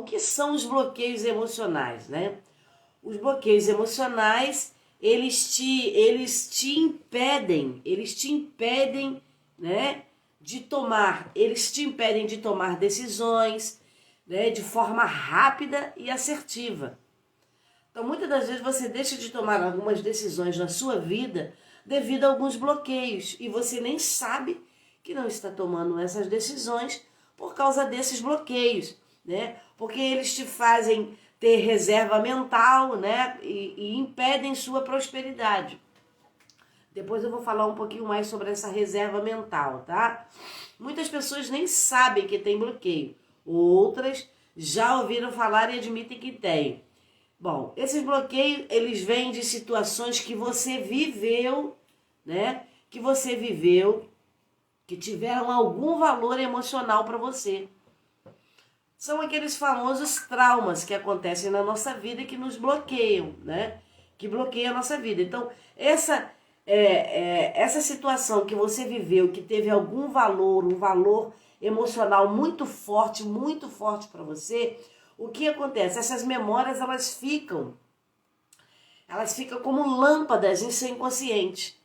O que são os bloqueios emocionais, né? Os bloqueios emocionais, eles te impedem, né, eles te impedem de tomar decisões, né, de forma rápida e assertiva. Então, muitas das vezes você deixa de tomar algumas decisões na sua vida devido a alguns bloqueios e você nem sabe que não está tomando essas decisões por causa desses bloqueios, né? Porque eles te fazem ter reserva mental, né? E impedem sua prosperidade. Depois eu vou falar um pouquinho mais sobre essa reserva mental, tá? Muitas pessoas nem sabem que tem bloqueio. Outras já ouviram falar e admitem que tem. Bom, esses bloqueios, eles vêm de situações que você viveu, né? Que você viveu, que tiveram algum valor emocional para você. São aqueles famosos traumas que acontecem na nossa vida e que nos bloqueiam, né? Que bloqueiam a nossa vida. Então, essa situação que você viveu, que teve algum valor, um valor emocional muito forte para você, o que acontece? Essas memórias, elas ficam como lâmpadas em seu inconsciente.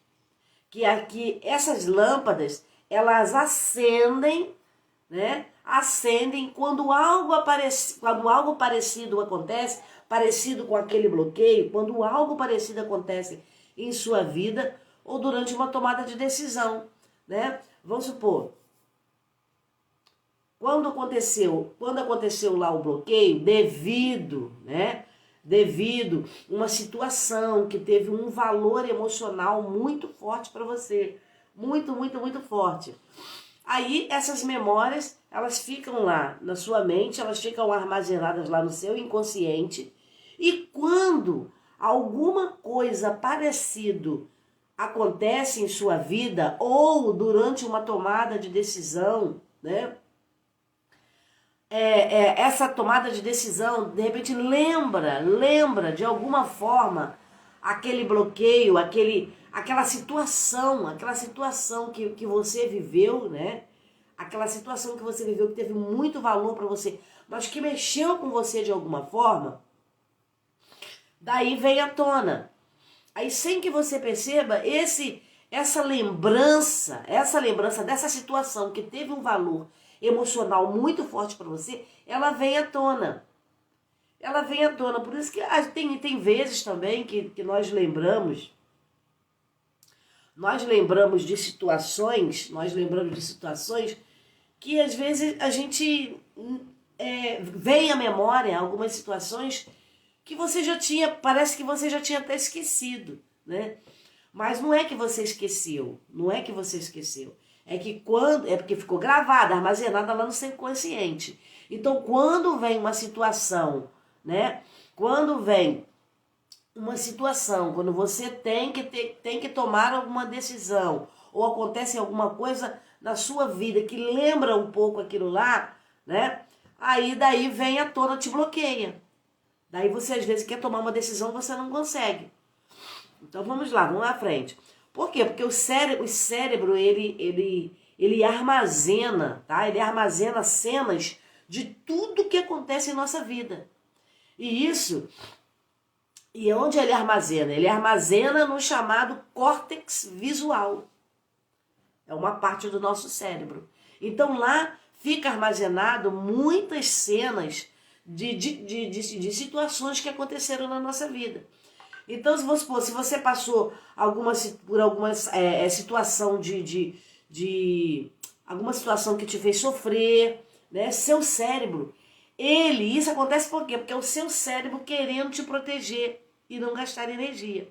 Que aqui, essas lâmpadas, elas acendem, né? Acendem quando algo parecido acontece, parecido com aquele bloqueio, quando algo parecido acontece em sua vida ou durante uma tomada de decisão, né? Vamos supor, quando aconteceu lá o bloqueio, devido uma situação que teve um valor emocional muito forte para você, muito forte. Aí essas memórias, elas ficam lá na sua mente, elas ficam armazenadas lá no seu inconsciente, e quando alguma coisa parecido acontece em sua vida ou durante uma tomada de decisão, né? Essa tomada de decisão, de repente lembra de alguma forma aquele bloqueio, aquela situação que você viveu, né? Aquela situação que você viveu que teve muito valor para você, mas que mexeu com você de alguma forma, daí vem à tona. Aí, sem que você perceba, essa lembrança dessa situação que teve um valor emocional muito forte para você, ela vem à tona. Ela vem à tona. Por isso que tem vezes também que nós lembramos de situações, que às vezes a gente vem à memória algumas situações que você já tinha, parece que você já tinha até esquecido, né? Mas não é que você esqueceu, é porque ficou gravada, armazenada lá no seu inconsciente. Então, quando vem uma situação, né? Quando você tem que tomar alguma decisão, ou acontece alguma coisa na sua vida que lembra um pouco aquilo lá, né? Aí daí vem à tona, te bloqueia. Daí você às vezes quer tomar uma decisão, você não consegue. Então vamos lá à frente. Por quê? Porque o cérebro ele armazena, tá? Ele armazena cenas de tudo que acontece em nossa vida. E onde ele armazena? Ele armazena no chamado córtex visual. É uma parte do nosso cérebro. Então lá fica armazenado muitas cenas de situações que aconteceram na nossa vida. Então, se você passou por alguma situação alguma situação que te fez sofrer, né? Seu cérebro, isso acontece por quê? Porque é o seu cérebro querendo te proteger e não gastar energia.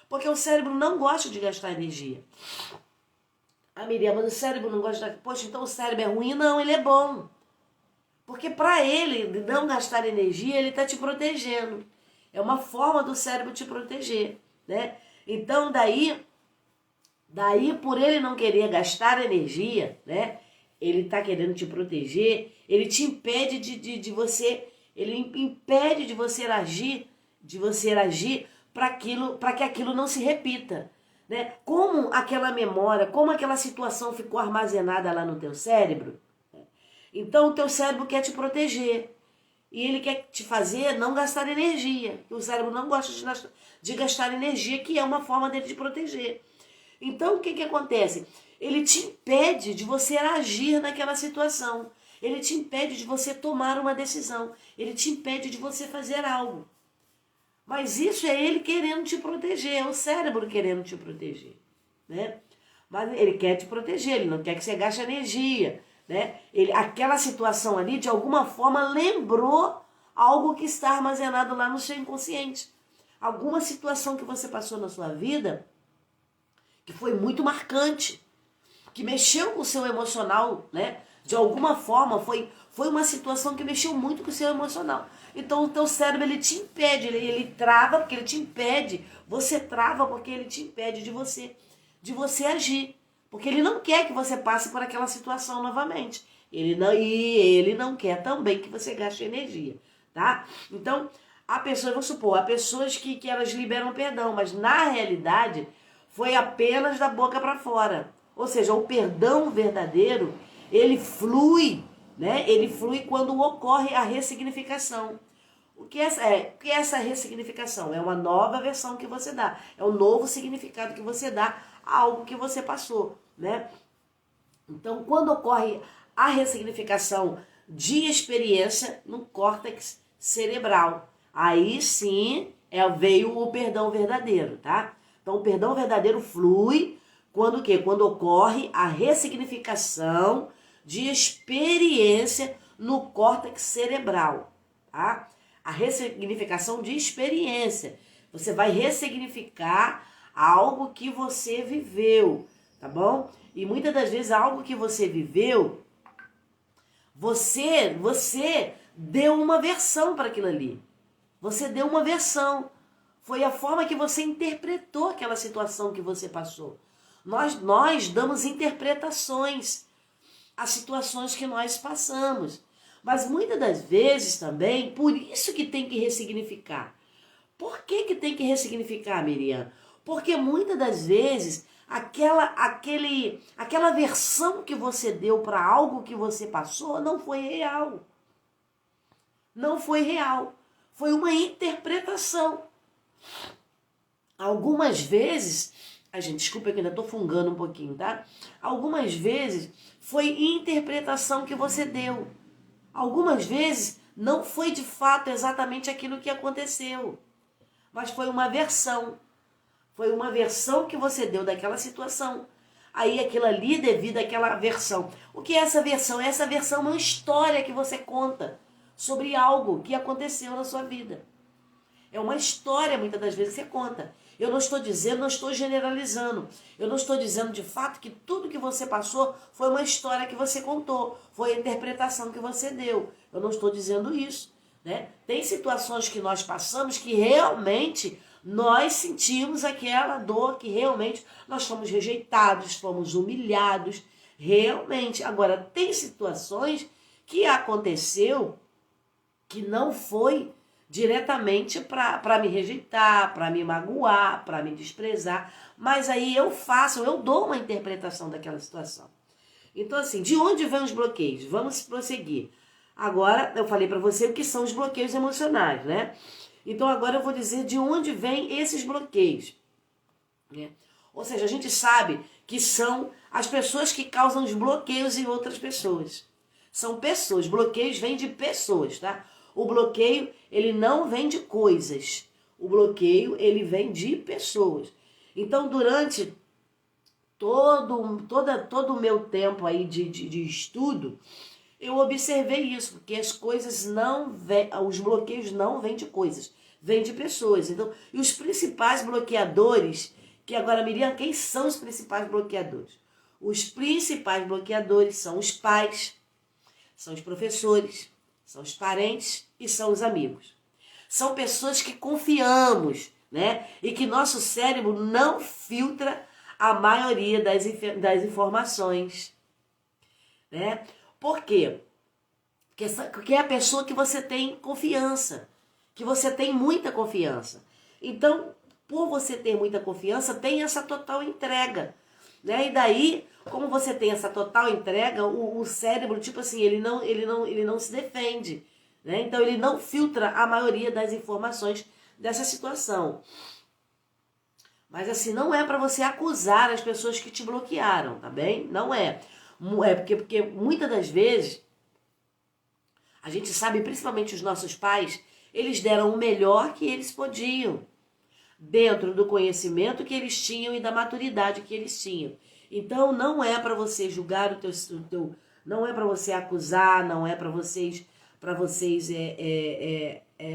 Porque o cérebro não gosta de gastar energia. Ah, Miriam, mas o cérebro não gosta de... Poxa, então o cérebro é ruim? Não, ele é bom. Porque para ele não gastar energia, ele está te protegendo. É uma forma do cérebro te proteger, né? Então, daí por ele não querer gastar energia, né? Ele está querendo te proteger, ele te impede de você, ele impede de você agir para que aquilo não se repita, né? Como aquela memória, como aquela situação ficou armazenada lá no teu cérebro, então o teu cérebro quer te proteger. e ele quer te fazer não gastar energia. O cérebro não gosta de gastar energia, que é uma forma dele de proteger. Então, o que que acontece? Ele te impede de você agir naquela situação. Ele te impede de você tomar uma decisão. Ele te impede de você fazer algo. Mas isso é ele querendo te proteger, é o cérebro querendo te proteger, né? Mas ele quer te proteger, ele não quer que você gaste energia, né? Aquela situação ali, de alguma forma, lembrou algo que está armazenado lá no seu inconsciente. Alguma situação que você passou na sua vida que foi muito marcante, que mexeu com o seu emocional, né? De alguma forma, foi uma situação que mexeu muito com o seu emocional. Então, o teu cérebro, ele te impede, ele trava porque ele te impede. Você trava porque ele te impede de você agir. Porque ele não quer que você passe por aquela situação novamente. Ele não quer também que você gaste energia, tá? Então, vamos supor, há pessoas que elas liberam perdão, mas na realidade foi apenas da boca para fora. Ou seja, o perdão verdadeiro, ele flui, né? Ele flui quando ocorre a ressignificação. O que é essa ressignificação? É uma nova versão que você dá. É um novo significado que você dá a algo que você passou, né? Então, quando ocorre a ressignificação de experiência no córtex cerebral, aí sim veio o perdão verdadeiro, tá? Então, o perdão verdadeiro flui quando o quê? Quando ocorre a ressignificação de experiência no córtex cerebral, tá? A ressignificação de experiência. Você vai ressignificar algo que você viveu, tá bom? E muitas das vezes algo que você viveu, você deu uma versão para aquilo ali. Você deu uma versão. Foi a forma que você interpretou aquela situação que você passou. Nós damos interpretações às situações que nós passamos. Mas muitas das vezes também, por isso que tem que ressignificar. Por que tem que ressignificar, Miriam? Porque muitas das vezes aquela versão que você deu para algo que você passou não foi real. Não foi real. Foi uma interpretação. Algumas vezes, desculpa que ainda estou fungando um pouquinho, tá? Algumas vezes foi interpretação que você deu. Algumas vezes não foi de fato exatamente aquilo que aconteceu, mas foi uma versão. Foi uma versão que você deu daquela situação. Aí aquilo ali devido àquela versão. O que é essa versão? Essa versão é uma história que você conta sobre algo que aconteceu na sua vida. É uma história, muitas das vezes, que você conta. Eu não estou dizendo, não estou generalizando. Eu não estou dizendo de fato que tudo que você passou foi uma história que você contou. Foi a interpretação que você deu. Eu não estou dizendo isso, né? Tem situações que nós passamos que realmente nós sentimos aquela dor, que realmente nós fomos rejeitados, fomos humilhados. Realmente. Agora, tem situações que aconteceu que não foi diretamente para me rejeitar, para me magoar, para me desprezar, mas aí eu dou uma interpretação daquela situação. Então, assim, de onde vêm os bloqueios? Vamos prosseguir. Agora, eu falei para você o que são os bloqueios emocionais, né? Então, agora eu vou dizer de onde vêm esses bloqueios, né? Ou seja, a gente sabe que são as pessoas que causam os bloqueios em outras pessoas. São pessoas, bloqueios vêm de pessoas, tá? O bloqueio, ele não vem de coisas. O bloqueio, ele vem de pessoas. Então, durante todo o meu tempo aí de estudo, eu observei isso, porque as coisas não vêm, os bloqueios não vêm de coisas, vêm de pessoas. Então, e os principais bloqueadores, que agora, Miriam, quem são os principais bloqueadores? Os principais bloqueadores são os pais, são os professores, são os parentes e são os amigos. São pessoas que confiamos, né? E que nosso cérebro não filtra a maioria das informações, né? Por quê? Porque é a pessoa que você tem confiança, que você tem muita confiança. Então, por você ter muita confiança, tem essa total entrega, né? E daí, como você tem essa total entrega, o cérebro, tipo assim, ele não se defende, né? Então ele não filtra a maioria das informações dessa situação. Mas assim, não é para você acusar as pessoas que te bloquearam, tá bem? Não é. É porque muitas das vezes, a gente sabe, principalmente os nossos pais, eles deram o melhor que eles podiam, dentro do conhecimento que eles tinham e da maturidade que eles tinham. Então não é para você julgar não é para você acusar, não é para vocês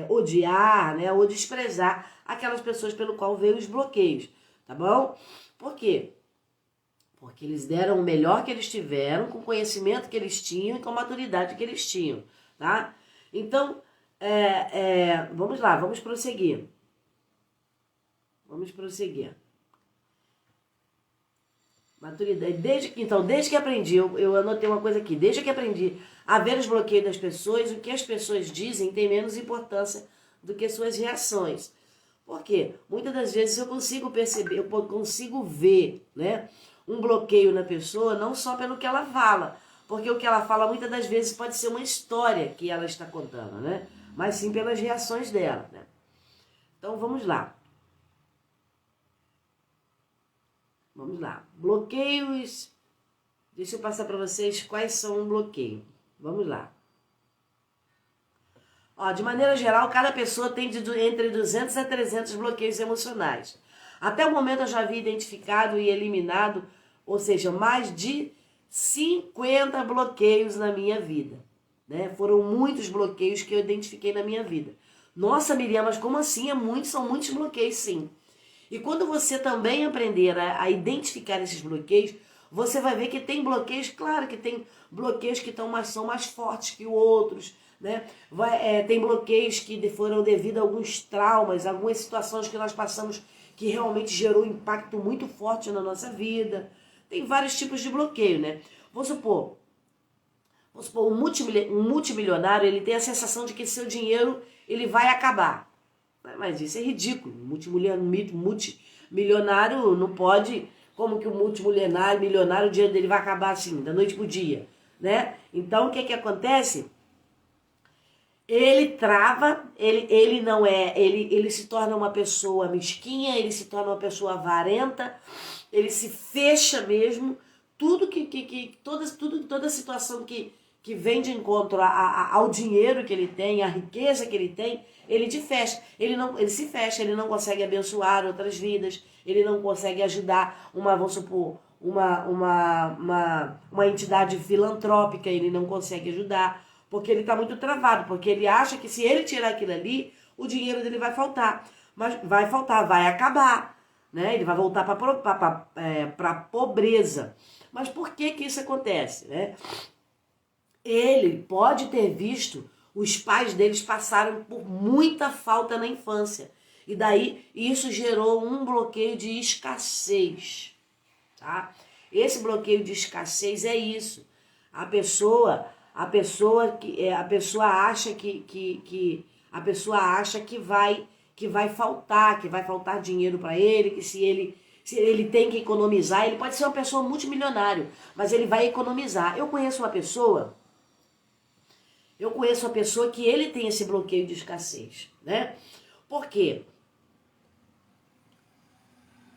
odiar, né, ou desprezar aquelas pessoas pelo qual veio os bloqueios, tá bom? Por quê? Porque eles deram o melhor que eles tiveram, com o conhecimento que eles tinham e com a maturidade que eles tinham, tá? Então, vamos lá, vamos prosseguir. Vamos prosseguir. Maturidade. Desde que aprendi, eu anotei uma coisa aqui. Desde que aprendi a ver os bloqueios das pessoas, o que as pessoas dizem tem menos importância do que suas reações. Por quê? Muitas das vezes eu consigo perceber, eu consigo ver, né, um bloqueio na pessoa, não só pelo que ela fala, porque o que ela fala muitas das vezes pode ser uma história que ela está contando, né? Mas sim pelas reações dela, né? Então vamos lá. Vamos lá. Bloqueios. Deixa eu passar para vocês quais são um bloqueio. Vamos lá. Ó, de maneira geral, cada pessoa tem entre 200 a 300 bloqueios emocionais. Até o momento eu já havia identificado e eliminado, ou seja, mais de 50 bloqueios na minha vida, né? Foram muitos bloqueios que eu identifiquei na minha vida. Nossa, Miriam, mas como assim? São muitos bloqueios, sim. E quando você também aprender a identificar esses bloqueios, você vai ver que tem bloqueios, claro que tem bloqueios que são mais fortes que outros, né? Tem bloqueios que foram devido a alguns traumas, algumas situações que nós passamos que realmente gerou um impacto muito forte na nossa vida. Tem vários tipos de bloqueio, né? Vamos supor um multimilionário, ele tem a sensação de que seu dinheiro ele vai acabar. Mas isso é ridículo. Multimilionário não pode... Como que o milionário, o dinheiro dele vai acabar assim, da noite pro dia, né? Então, o que acontece? Ele trava, ele se torna uma pessoa mesquinha, ele se torna uma pessoa avarenta, ele se fecha mesmo. Toda situação que vem de encontro ao dinheiro que ele tem, à riqueza que ele tem, ele se fecha, ele não consegue abençoar outras vidas, ele não consegue ajudar vamos supor, uma entidade filantrópica, ele não consegue ajudar, porque ele está muito travado, porque ele acha que se ele tirar aquilo ali, o dinheiro dele vai faltar, vai acabar, né? Ele vai voltar para a pobreza. Mas por que isso acontece, né? Ele pode ter visto os pais deles passaram por muita falta na infância. E daí isso gerou um bloqueio de escassez, tá? Esse bloqueio de escassez é isso. A pessoa acha que vai faltar dinheiro para ele, que se ele tem que economizar, ele pode ser uma pessoa multimilionária, mas ele vai economizar. Eu conheço uma pessoa que ele tem esse bloqueio de escassez, né? Por quê?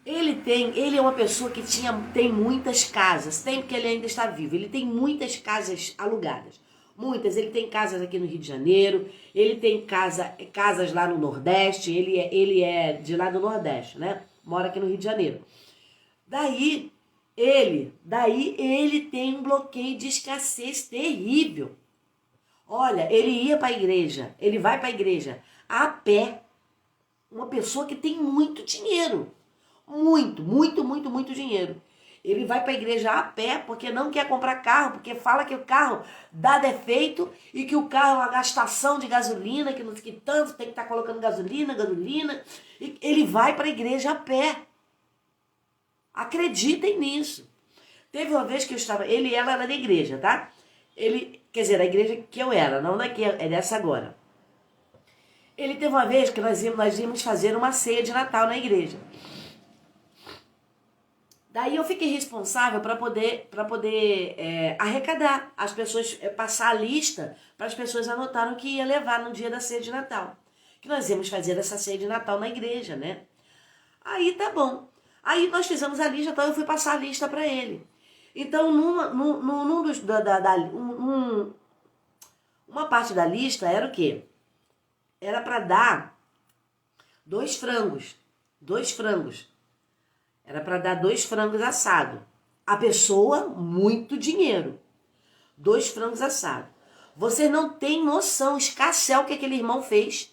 Ele é uma pessoa que tem muitas casas, porque ele ainda está vivo, ele tem muitas casas alugadas. Muitas, ele tem casas aqui no Rio de Janeiro, ele tem casas lá no Nordeste, ele é de lá do Nordeste, né? Mora aqui no Rio de Janeiro. Daí ele tem um bloqueio de escassez terrível. Olha, ele vai para a igreja a pé. Uma pessoa que tem muito dinheiro. Muito dinheiro. Ele vai para a igreja a pé porque não quer comprar carro, porque fala que o carro dá defeito e que o carro é uma gastação de gasolina, que tanto tem que estar colocando gasolina. E ele vai para a igreja a pé. Acreditem nisso. Teve uma vez que eu estava... ela era da igreja, tá? Quer dizer, a igreja que eu era, não daqui, é dessa agora. Ele teve uma vez que nós íamos fazer uma ceia de Natal na igreja. Daí eu fiquei responsável para poder arrecadar as pessoas, passar a lista para as pessoas anotarem o que ia levar no dia da ceia de Natal. Que nós íamos fazer essa ceia de Natal na igreja, né? Aí tá bom. Aí nós fizemos a lista, então eu fui passar a lista para ele. Então, uma parte da lista era o quê? Era para dar 2 frangos. 2 frangos. Era para dar 2 frangos assados. A pessoa, muito dinheiro. 2 frangos assados. Você não tem noção, escassel, o que aquele irmão fez.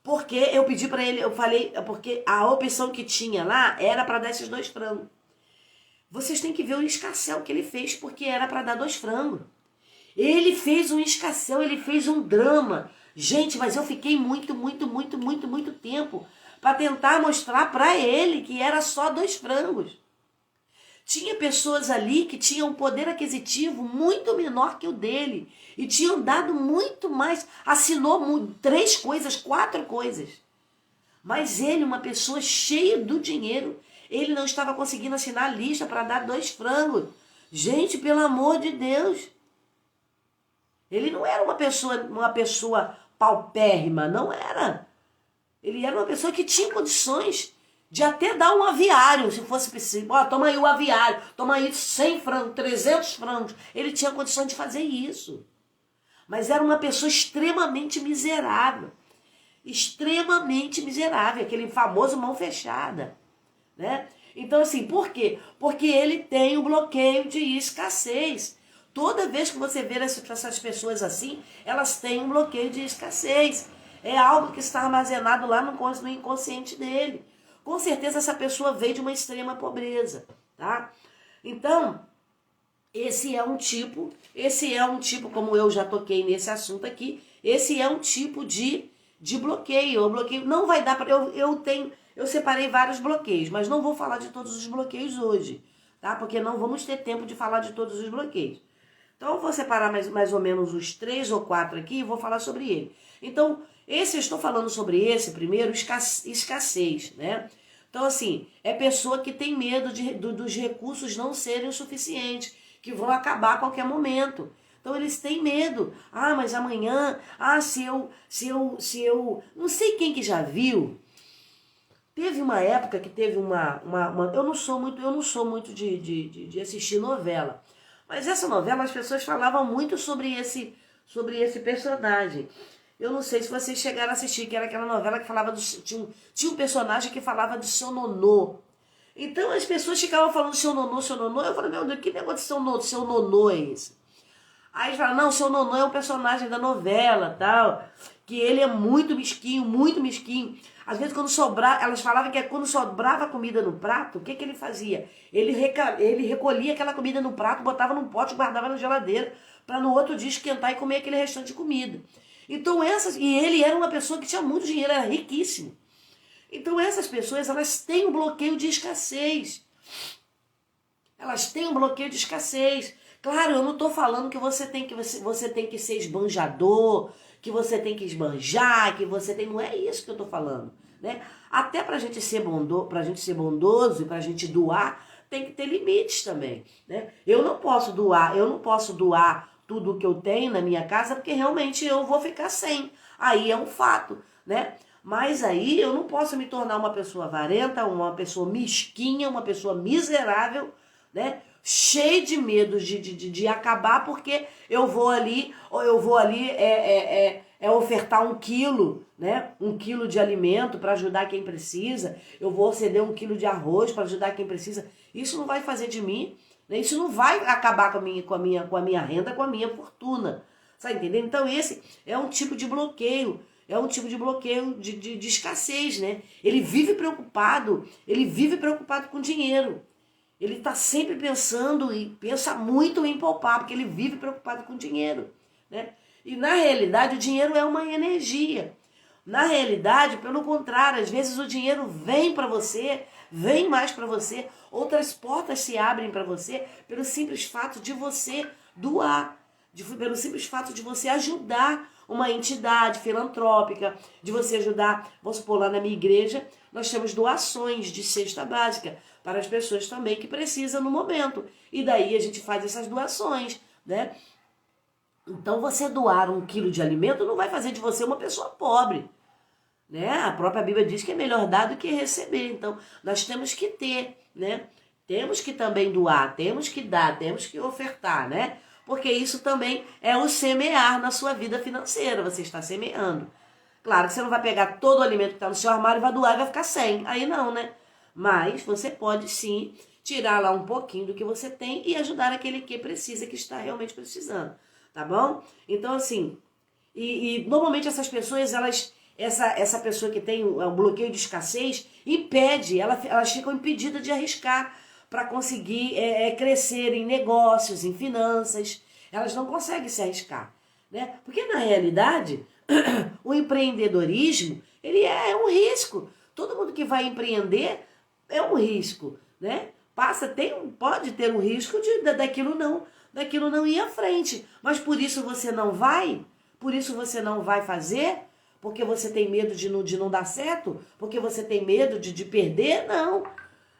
Porque eu pedi para ele, eu falei, porque a opção que tinha lá era para dar esses 2 frangos. Vocês têm que ver o escassel que ele fez, porque era para dar 2 frangos. Ele fez um escassel, ele fez um drama. Gente, mas eu fiquei muito tempo para tentar mostrar para ele que era só 2 frangos. Tinha pessoas ali que tinham um poder aquisitivo muito menor que o dele. E tinham dado muito mais, assinou 3 coisas, 4 coisas. Mas ele, uma pessoa cheia do dinheiro, ele não estava conseguindo assinar a lista para dar 2 frangos. Gente, pelo amor de Deus. Ele não era uma pessoa paupérrima, não era. Ele era uma pessoa que tinha condições de até dar um aviário, se fosse possível. Ó, toma aí o aviário, toma aí 100 frangos, 300 frangos. Ele tinha condições de fazer isso. Mas era uma pessoa extremamente miserável. Extremamente miserável, aquele famoso mão fechada, né? Então, assim, por quê? Porque ele tem o bloqueio de escassez. Toda vez que você vê essas pessoas assim, elas têm um bloqueio de escassez. É algo que está armazenado lá no inconsciente dele. Com certeza essa pessoa veio de uma extrema pobreza, tá? Então, esse é um tipo, como eu já toquei nesse assunto aqui, esse é um tipo de bloqueio. O bloqueio não vai dar para... Eu separei vários bloqueios, mas não vou falar de todos os bloqueios hoje, tá? Porque não vamos ter tempo de falar de todos os bloqueios. Então, eu vou separar mais ou menos os 3 ou 4 aqui e vou falar sobre ele. Então, eu estou falando sobre esse primeiro, escassez, né? Então, assim, é pessoa que tem medo dos recursos não serem o suficiente, que vão acabar a qualquer momento. Então, eles têm medo. Ah, mas amanhã, se eu... Não sei quem que já viu. Teve uma época que teve eu não sou muito de assistir novela. Mas essa novela, as pessoas falavam muito sobre esse personagem. Eu não sei se vocês chegaram a assistir, que era aquela novela que falava tinha um personagem que falava do seu nonô. Então as pessoas ficavam falando seu nonô. Eu falei, meu Deus, que negócio de seu nonô é esse? Aí eles falaram, não, seu nonô é um personagem da novela, tal, que ele é muito mesquinho, muito mesquinho. Às vezes quando sobrava, elas falavam que quando sobrava comida no prato, o que ele fazia? Ele recolhia aquela comida no prato, botava num pote e guardava na geladeira, para no outro dia esquentar e comer aquele restante de comida. Então e ele era uma pessoa que tinha muito dinheiro, era riquíssimo. Então essas pessoas, elas têm um bloqueio de escassez. Elas têm um bloqueio de escassez. Claro, eu não estou falando que você tem que ser esbanjador, que você tem que esbanjar, não é isso que eu estou falando, né? Até para a gente ser bondoso e para a gente doar, tem que ter limites também, né? Eu não posso doar tudo que eu tenho na minha casa, porque realmente eu vou ficar sem. Aí é um fato, né? Mas aí eu não posso me tornar uma pessoa avarenta, uma pessoa mesquinha, uma pessoa miserável, né? Cheio de medo de acabar, porque eu vou ali ofertar 1 quilo, né? 1 quilo de alimento para ajudar quem precisa, eu vou ceder 1 quilo de arroz para ajudar quem precisa. Isso não vai fazer de mim, né? Isso não vai acabar com a minha renda, com a minha fortuna. Sabe entendendo? Então esse é um tipo de bloqueio. É um tipo de bloqueio de escassez, né? Ele vive preocupado com dinheiro. Ele está sempre pensando e pensa muito em poupar, porque ele vive preocupado com dinheiro, né? E na realidade o dinheiro é uma energia. Na realidade, pelo contrário, às vezes o dinheiro vem para você, vem mais para você, outras portas se abrem para você pelo simples fato de você doar. pelo simples fato de você ajudar uma entidade filantrópica, de você ajudar, vamos supor, lá na minha igreja, nós temos doações de cesta básica para as pessoas também que precisam no momento. E daí a gente faz essas doações, né? Então você doar 1 quilo de alimento não vai fazer de você uma pessoa pobre, né? A própria Bíblia diz que é melhor dar do que receber. Então nós temos que ter, né? Temos que também doar, temos que dar, temos que ofertar, né? Porque isso também é o semear na sua vida financeira, você está semeando. Claro que você não vai pegar todo o alimento que está no seu armário e vai doar e vai ficar sem. Aí não, né? Mas você pode sim tirar lá um pouquinho do que você tem e ajudar aquele que precisa, que está realmente precisando. Tá bom? Então, assim, e normalmente essas pessoas, essa pessoa que tem um bloqueio de escassez, impede, elas ficam impedidas de arriscar para conseguir crescer em negócios, em finanças. Elas não conseguem se arriscar, né? Porque na realidade, o empreendedorismo, ele é um risco. Todo mundo que vai empreender é um risco, né? Pode ter um risco daquilo não ir à frente. Mas por isso você não vai? Por isso você não vai fazer? Porque você tem medo de não dar certo? Porque você tem medo de perder? Não.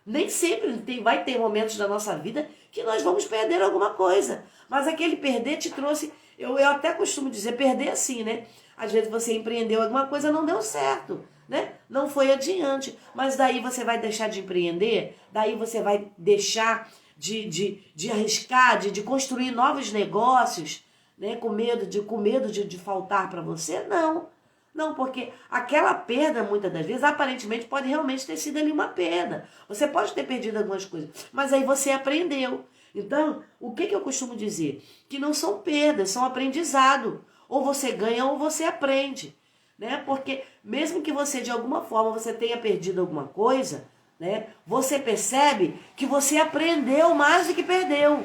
Nem sempre vai ter momentos da nossa vida que nós vamos perder alguma coisa. Mas aquele perder te trouxe... Eu até costumo dizer, perder assim, né? Às vezes você empreendeu alguma coisa, não deu certo, né? Não foi adiante. Mas daí você vai deixar de empreender? Daí você vai deixar de arriscar, de construir novos negócios, né? Com medo de faltar para você? Não. Não, porque aquela perda, muitas das vezes, aparentemente pode realmente ter sido ali uma perda. Você pode ter perdido algumas coisas, mas aí você aprendeu. Então, o que eu costumo dizer? Que não são perdas, são aprendizado. Ou você ganha ou você aprende, né? Porque mesmo que você, de alguma forma, você tenha perdido alguma coisa, né? Você percebe que você aprendeu mais do que perdeu.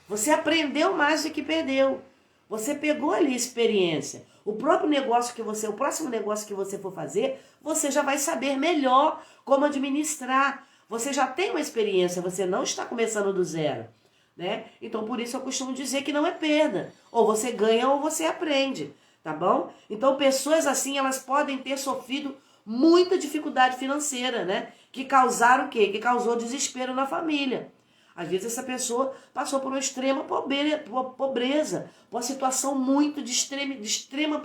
Você aprendeu mais do que perdeu. Você pegou ali experiência. O próximo negócio que você for fazer, você já vai saber melhor como administrar. Você já tem uma experiência, você não está começando do zero, né? Então, por isso eu costumo dizer que não é perda. Ou você ganha ou você aprende, tá bom? Então, pessoas assim, elas podem ter sofrido muita dificuldade financeira, né? Que causaram o quê? Que causou desespero na família. Às vezes essa pessoa passou por uma extrema pobreza, uma situação muito de extrema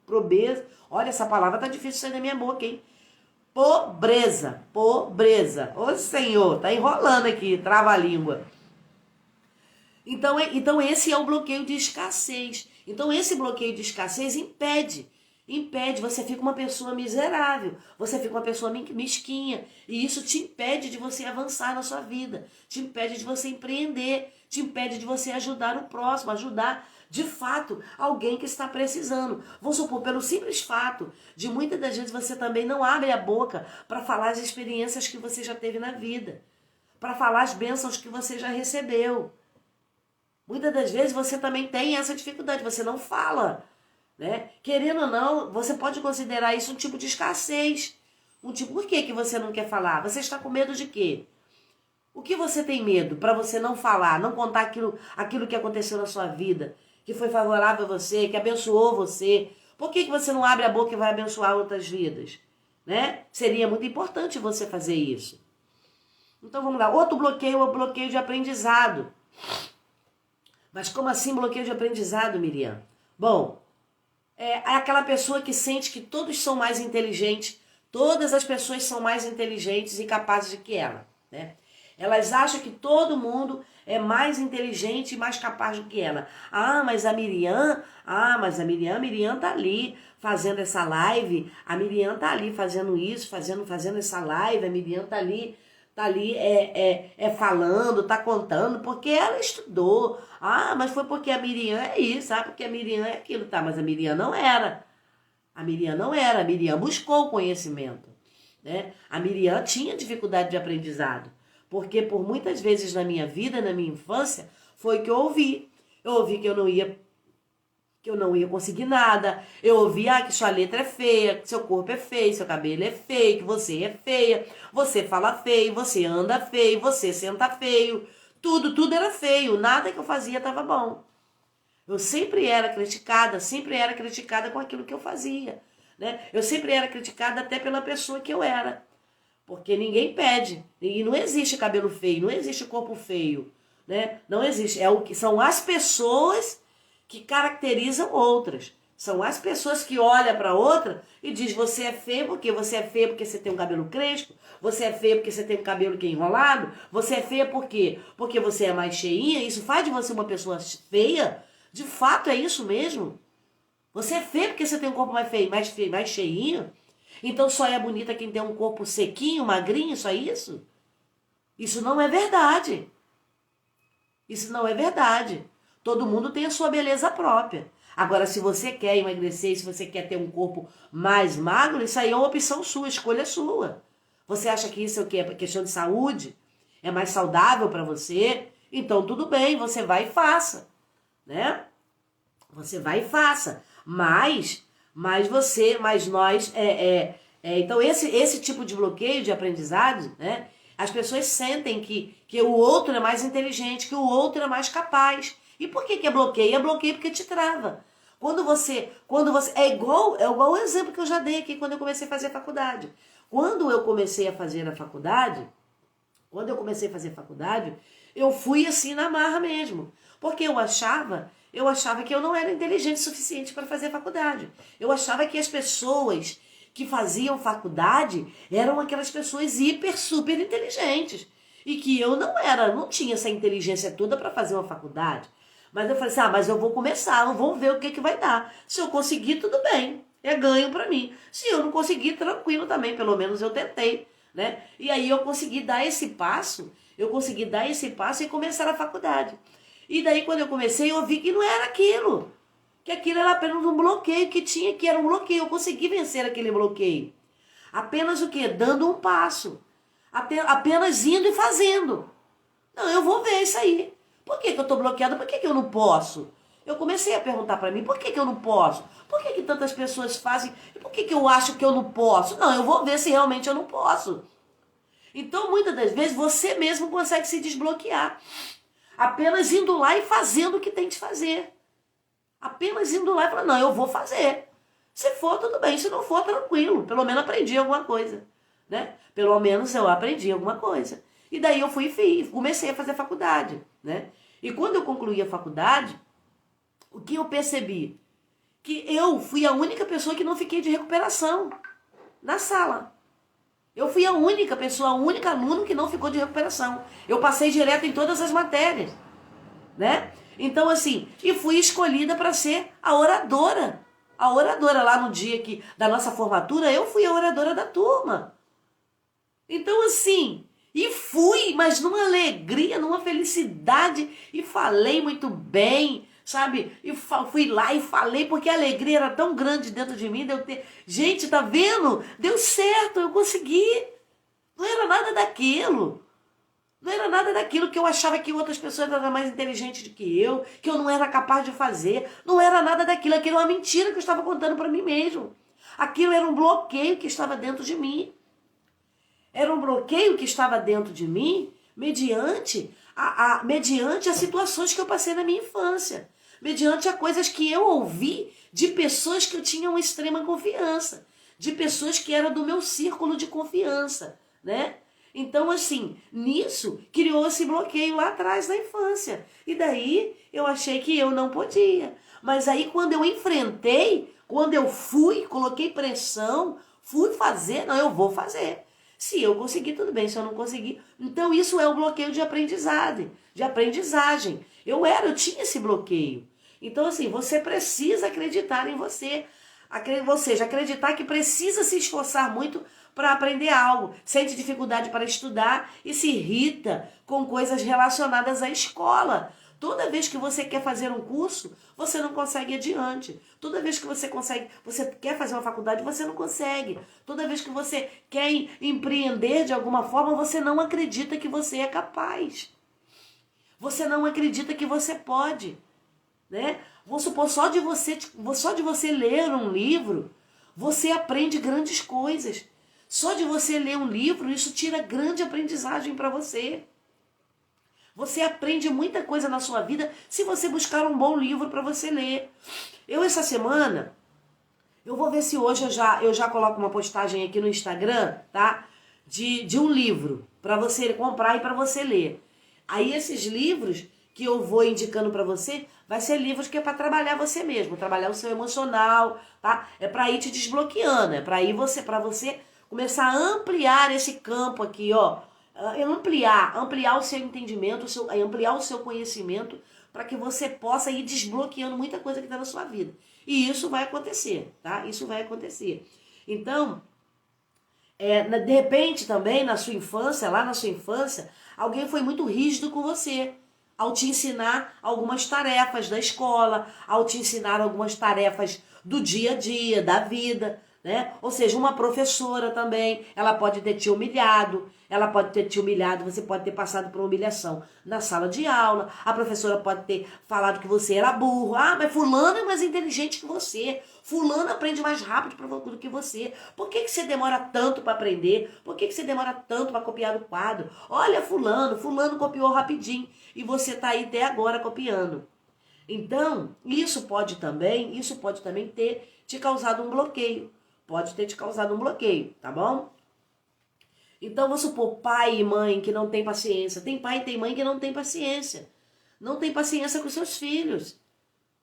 pobreza. Olha, essa palavra tá difícil de sair da minha boca, hein? Pobreza. Ô Senhor, tá enrolando aqui, trava a língua. Então esse é o bloqueio de escassez. Então esse bloqueio de escassez impede, você fica uma pessoa miserável, você fica uma pessoa mesquinha, e isso te impede de você avançar na sua vida, te impede de você empreender, te impede de você ajudar o próximo, ajudar de fato alguém que está precisando. Vamos supor, pelo simples fato de muitas das vezes você também não abre a boca para falar as experiências que você já teve na vida, para falar as bênçãos que você já recebeu. Muitas das vezes você também tem essa dificuldade, você não fala, né? Querendo ou não, você pode considerar isso um tipo de escassez. Por que você não quer falar? Você está com medo de quê? O que você tem medo para você não falar, não contar aquilo que aconteceu na sua vida, que foi favorável a você, que abençoou você? Por que você não abre a boca e vai abençoar outras vidas, né? Seria muito importante você fazer isso. Então vamos lá. Outro bloqueio é o bloqueio de aprendizado. Mas como assim bloqueio de aprendizado, Miriam? Bom, é aquela pessoa que sente que todos são mais inteligentes, todas as pessoas são mais inteligentes e capazes do que ela, né? Elas acham que todo mundo é mais inteligente e mais capaz do que ela. A Miriam tá ali fazendo essa live, a Miriam tá ali fazendo isso, fazendo essa live, a Miriam tá ali falando, tá contando, porque ela estudou. Mas foi porque a Miriam é isso, porque a Miriam é aquilo, tá? Mas a Miriam não era. A Miriam buscou o conhecimento, né? A Miriam tinha dificuldade de aprendizado, porque por muitas vezes na minha vida, na minha infância, foi que eu ouvi. Eu ouvi que eu não ia conseguir nada. Eu ouvi que sua letra é feia, que seu corpo é feio, seu cabelo é feio, que você é feia, você fala feio, você anda feio, você senta feio. Tudo era feio. Nada que eu fazia estava bom. Eu sempre era criticada com aquilo que eu fazia, né? Eu sempre era criticada até pela pessoa que eu era. Porque ninguém pede. E não existe cabelo feio, não existe corpo feio, né? Não existe. É o que são as pessoas que caracterizam outras. São as pessoas que olham para outra e diz: você é feio porque você é feio porque você tem um cabelo crespo, você é feio porque você tem um cabelo que é enrolado, você é feia por quê? Porque você é mais cheinha. Isso faz de você uma pessoa feia? De fato é isso mesmo? Você é feia porque você tem um corpo mais feio, mais cheinho? Então só é bonita quem tem um corpo sequinho, magrinho, só isso? Isso não é verdade. Isso não é verdade. Todo mundo tem a sua beleza própria. Agora, se você quer emagrecer, se você quer ter um corpo mais magro, isso aí é uma opção sua, escolha sua. Você acha que isso é o quê? É questão de saúde? É mais saudável para você? Então tudo bem, você vai e faça, né? Você vai e faça. Mas nós, então esse tipo de bloqueio de aprendizado, né? As pessoas sentem que o outro é mais inteligente, que o outro é mais capaz. E por que é bloqueio? É bloqueio porque te trava. Quando você é igual o exemplo que eu já dei aqui quando eu comecei a fazer a faculdade. Quando eu comecei a fazer a faculdade, eu fui assim na marra mesmo. Porque eu achava que eu não era inteligente o suficiente para fazer faculdade. Eu achava que as pessoas que faziam faculdade eram aquelas pessoas hiper, super inteligentes. E que eu não tinha essa inteligência toda para fazer uma faculdade. Mas eu falei assim, mas eu vou começar, vamos ver o que vai dar. Se eu conseguir, tudo bem, é ganho para mim. Se eu não conseguir, tranquilo também, pelo menos eu tentei, né? E aí eu consegui dar esse passo e começar a faculdade. E daí quando eu comecei, eu vi que não era aquilo. Que aquilo era apenas um bloqueio que era um bloqueio. Eu consegui vencer aquele bloqueio. Apenas o quê? Dando um passo. Apenas indo e fazendo. Não, eu vou ver isso aí. Por que eu estou bloqueada? Por que eu não posso? Eu comecei a perguntar para mim, por que eu não posso? Por que tantas pessoas fazem? E por que eu acho que eu não posso? Não, eu vou ver se realmente eu não posso. Então, muitas das vezes, você mesmo consegue se desbloquear. Apenas indo lá e fazendo o que tem de fazer. Apenas indo lá e falando, não, eu vou fazer. Se for, tudo bem. Se não for, tranquilo. Pelo menos aprendi alguma coisa, né? Pelo menos eu aprendi alguma coisa. E daí eu fui e fiz, comecei a fazer faculdade, né? E quando eu concluí a faculdade, o que eu percebi? Que eu fui a única pessoa que não fiquei de recuperação na sala. Eu fui a única pessoa, a única aluno que não ficou de recuperação. Eu passei direto em todas as matérias, né? Então, assim, e fui escolhida para ser a oradora. A oradora lá no dia da nossa formatura, eu fui a oradora da turma. Então, assim, e fui, mas numa alegria, numa felicidade, e falei muito bem, sabe? E fui lá e falei, porque a alegria era tão grande dentro de mim, de eu ter... Gente, tá vendo? Deu certo, eu consegui. Não era nada daquilo. Não era nada daquilo que eu achava que outras pessoas eram mais inteligentes do que eu não era capaz de fazer. Não era nada daquilo, aquilo era uma mentira que eu estava contando para mim mesmo. Aquilo era um bloqueio que estava dentro de mim. Era um bloqueio que estava dentro de mim mediante as situações que eu passei na minha infância. Mediante as coisas que eu ouvi de pessoas que eu tinha uma extrema confiança. De pessoas que eram do meu círculo de confiança, né? Então, assim, nisso criou esse bloqueio lá atrás na infância. E daí eu achei que eu não podia. Mas aí quando eu enfrentei, quando eu fui, coloquei pressão, fui fazer, não, eu vou fazer. Se eu conseguir, tudo bem. Se eu não conseguir... Então isso é o bloqueio de aprendizagem. Eu tinha esse bloqueio. Então, assim, você precisa acreditar em você. Ou seja, acreditar que precisa se esforçar muito para aprender algo. Sente dificuldade para estudar e se irrita com coisas relacionadas à escola. Toda vez que você quer fazer um curso, você não consegue ir adiante. Toda vez que você quer fazer uma faculdade, você não consegue. Toda vez que você quer empreender de alguma forma, você não acredita que você é capaz. Você não acredita que você pode, né? Vou supor, só de você ler um livro, você aprende grandes coisas. Só de você ler um livro, isso tira grande aprendizagem para você. Você aprende muita coisa na sua vida se você buscar um bom livro para você ler. Essa semana, eu vou ver se hoje eu já coloco uma postagem aqui no Instagram, tá? De um livro para você comprar e para você ler. Aí esses livros que eu vou indicando para você, vai ser livros que é para trabalhar você mesmo, trabalhar o seu emocional, tá? É para ir te desbloqueando, é para você começar a ampliar esse campo aqui, ó. Ampliar o seu entendimento, ampliar o seu conhecimento, para que você possa ir desbloqueando muita coisa que está na sua vida. E isso vai acontecer, tá? Isso vai acontecer. Então, de repente também, lá na sua infância, alguém foi muito rígido com você, ao te ensinar algumas tarefas da escola, ao te ensinar algumas tarefas do dia a dia, da vida, né? Ou seja, uma professora também, ela pode ter te humilhado, você pode ter passado por uma humilhação na sala de aula, a professora pode ter falado que você era burro, mas fulano é mais inteligente que você, fulano aprende mais rápido do que você, por que você demora tanto para aprender, por que você demora tanto para copiar o quadro, olha fulano copiou rapidinho, e você está aí até agora copiando. Então, isso pode também ter te causado um bloqueio. Pode ter te causado um bloqueio, tá bom? Então, vamos supor, pai e mãe que não tem paciência. Tem pai e tem mãe que não tem paciência. Não tem paciência com seus filhos.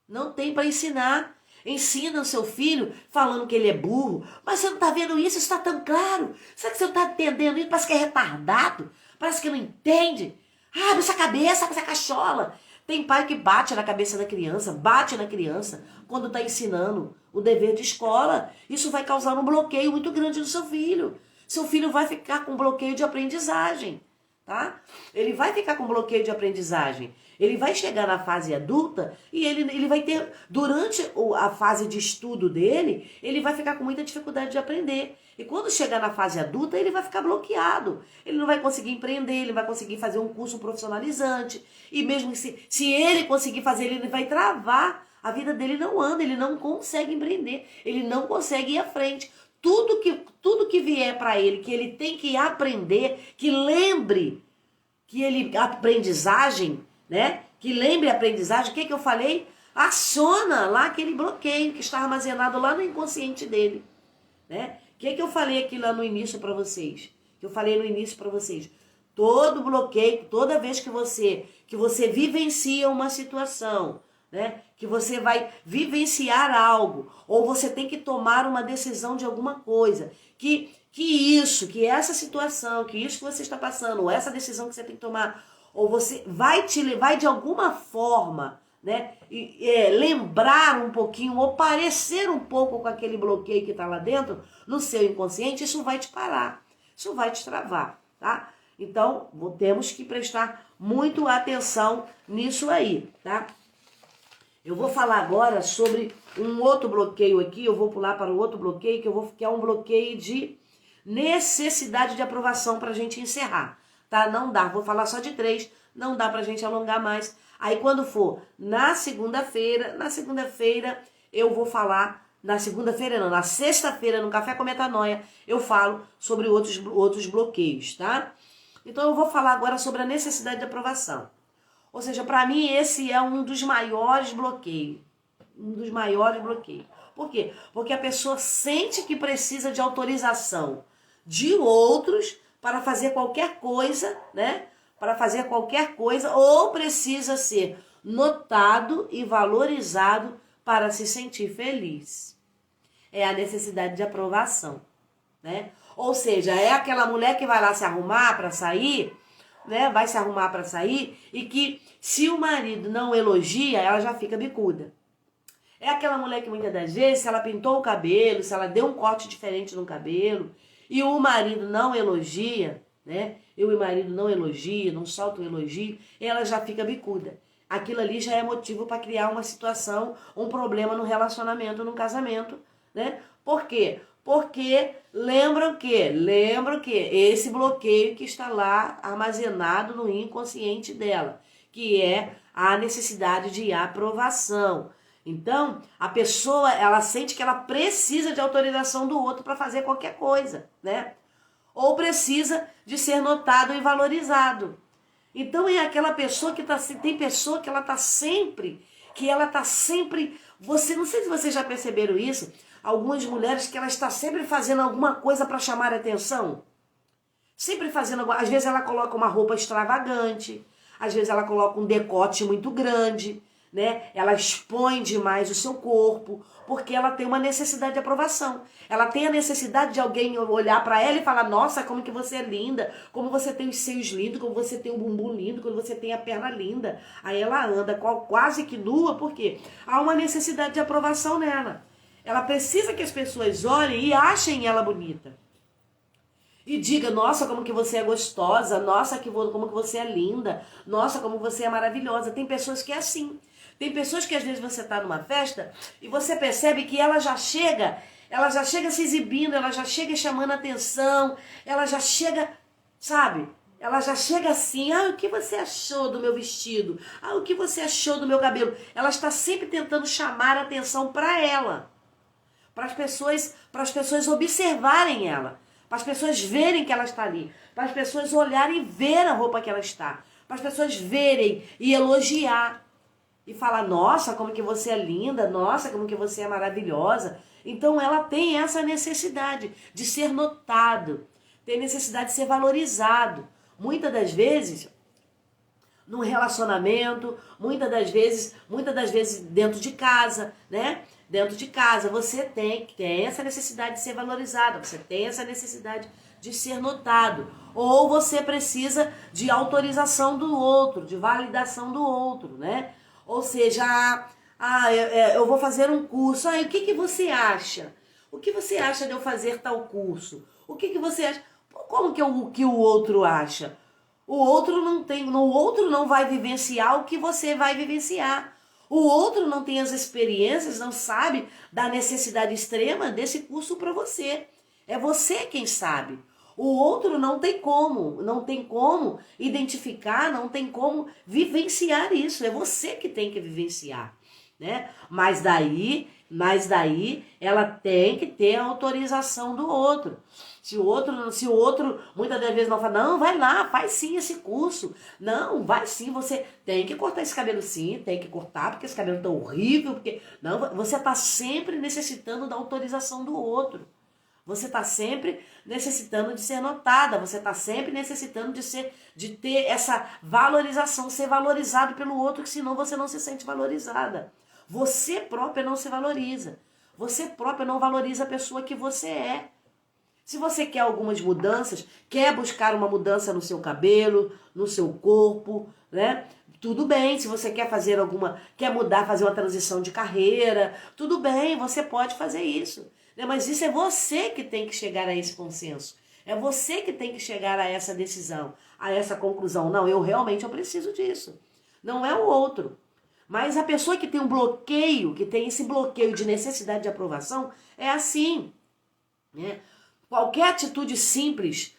Não tem para ensinar. Ensina o seu filho falando que ele é burro. Mas você não está vendo isso? Isso está tão claro. Será que você não está entendendo isso? Parece que é retardado. Parece que não entende. Abre essa cabeça, abre essa cachola. Tem pai que bate na cabeça da criança, bate na criança quando está ensinando o dever de escola. Isso vai causar um bloqueio muito grande no seu filho. Seu filho vai ficar com bloqueio de aprendizagem, tá? Ele vai ficar com bloqueio de aprendizagem. Ele vai chegar na fase adulta e ele vai ter, durante a fase de estudo dele, ele vai ficar com muita dificuldade de aprender. E quando chegar na fase adulta, ele vai ficar bloqueado. Ele não vai conseguir empreender, ele vai conseguir fazer um curso profissionalizante. E mesmo se ele conseguir fazer, ele vai travar. A vida dele não anda, ele não consegue empreender, ele não consegue ir à frente. Tudo que vier para ele, que ele tem que aprender, que lembre aprendizagem, né? Que lembre a aprendizagem, o que eu falei? Aciona lá aquele bloqueio que está armazenado lá no inconsciente dele, né? O que eu falei aqui lá no início para vocês? Todo bloqueio, toda vez que você vivencia uma situação, né? Que você vai vivenciar algo, ou você tem que tomar uma decisão de alguma coisa, que essa situação, que isso que você está passando, ou essa decisão que você tem que tomar, ou você vai de alguma forma, né, lembrar um pouquinho, ou parecer um pouco com aquele bloqueio que está lá dentro, no seu inconsciente, isso vai te parar, isso vai te travar, tá? Então, temos que prestar muito atenção nisso aí, tá? Eu vou falar agora sobre um outro bloqueio aqui, eu vou pular para o outro bloqueio, que é um bloqueio de necessidade de aprovação para a gente encerrar, tá? Não dá, vou falar só de 3, não dá para a gente alongar mais. Aí quando for na segunda-feira eu vou falar, na sexta-feira no Café com Metanoia, eu falo sobre outros bloqueios, tá? Então eu vou falar agora sobre a necessidade de aprovação. Ou seja, para mim esse é um dos maiores bloqueios. Por quê? Porque a pessoa sente que precisa de autorização de outros para fazer qualquer coisa, né? Ou precisa ser notado e valorizado para se sentir feliz. É a necessidade de aprovação, né? Ou seja, é aquela mulher que vai lá se arrumar para sair, né? Vai se arrumar para sair e que se o marido não elogia, ela já fica bicuda. É aquela mulher que muitas das vezes, se ela pintou o cabelo, se ela deu um corte diferente no cabelo e o marido não elogia, né? Não solta o elogio, ela já fica bicuda. Aquilo ali já é motivo para criar uma situação, um problema no relacionamento, no casamento, né? Por quê? Porque lembram que esse bloqueio que está lá armazenado no inconsciente dela, que é a necessidade de aprovação. Então, a pessoa, ela sente que ela precisa de autorização do outro para fazer qualquer coisa, né? Ou precisa de ser notado e valorizado. Então é aquela pessoa que tem pessoa que ela tá sempre, você, não sei se vocês já perceberam isso, algumas mulheres que ela está sempre fazendo alguma coisa para chamar a atenção. Sempre fazendo alguma, às vezes ela coloca uma roupa extravagante, às vezes ela coloca um decote muito grande, né? Ela expõe demais o seu corpo, porque ela tem uma necessidade de aprovação. Ela tem a necessidade de alguém olhar para ela e falar: nossa, como que você é linda, como você tem os seios lindos, como você tem o bumbum lindo, como você tem a perna linda. Aí ela anda quase que nua, porque há uma necessidade de aprovação nela. Ela precisa que as pessoas olhem e achem ela bonita. E diga: nossa, como que você é gostosa, nossa, como que você é linda, nossa, como você é maravilhosa. Tem pessoas que é assim. Tem pessoas que às vezes você está numa festa e você percebe que ela já chega se exibindo, ela já chega chamando atenção, ela já chega, sabe? Ela já chega assim: ah, o que você achou do meu vestido? Ah, o que você achou do meu cabelo? Ela está sempre tentando chamar a atenção para ela, para as pessoas observarem ela, para as pessoas verem que ela está ali, para as pessoas olharem e ver a roupa que ela está, para as pessoas verem e elogiar e falar: nossa, como que você é linda, nossa, como que você é maravilhosa. Então ela tem essa necessidade de ser notado, tem necessidade de ser valorizado. Muitas das vezes num relacionamento, muitas das vezes dentro de casa, né? Dentro de casa você tem essa necessidade de ser valorizado, você tem essa necessidade de ser notado. Ou você precisa de autorização do outro, de validação do outro, né? Ou seja, eu vou fazer um curso, o que você acha? O que você acha de eu fazer tal curso? O que você acha? Como que o outro acha? O outro não vai vivenciar o que você vai vivenciar. O outro não tem as experiências, não sabe da necessidade extrema desse curso para você. É você quem sabe. O outro não tem como identificar, não tem como vivenciar isso. É você que tem que vivenciar, né? Mas daí ela tem que ter a autorização do outro. Se o outro muitas das vezes não fala: não, vai lá, faz sim esse curso. Não, vai sim, você tem que cortar esse cabelo sim, tem que cortar porque esse cabelo tá horrível, porque não, você tá sempre necessitando da autorização do outro. Você está sempre necessitando de ser notada, você está sempre necessitando de ter essa valorização, ser valorizado pelo outro, que senão você não se sente valorizada. Você própria não se valoriza. Você própria não valoriza a pessoa que você é. Se você quer algumas mudanças, quer buscar uma mudança no seu cabelo, no seu corpo, né? Tudo bem. Se você quer mudar, fazer uma transição de carreira, tudo bem, você pode fazer isso. Mas isso é você que tem que chegar a esse consenso. É você que tem que chegar a essa decisão, a essa conclusão. Não, eu preciso disso. Não é o outro. Mas a pessoa que tem um bloqueio, que tem esse bloqueio de necessidade de aprovação, é assim, né? Qualquer atitude simples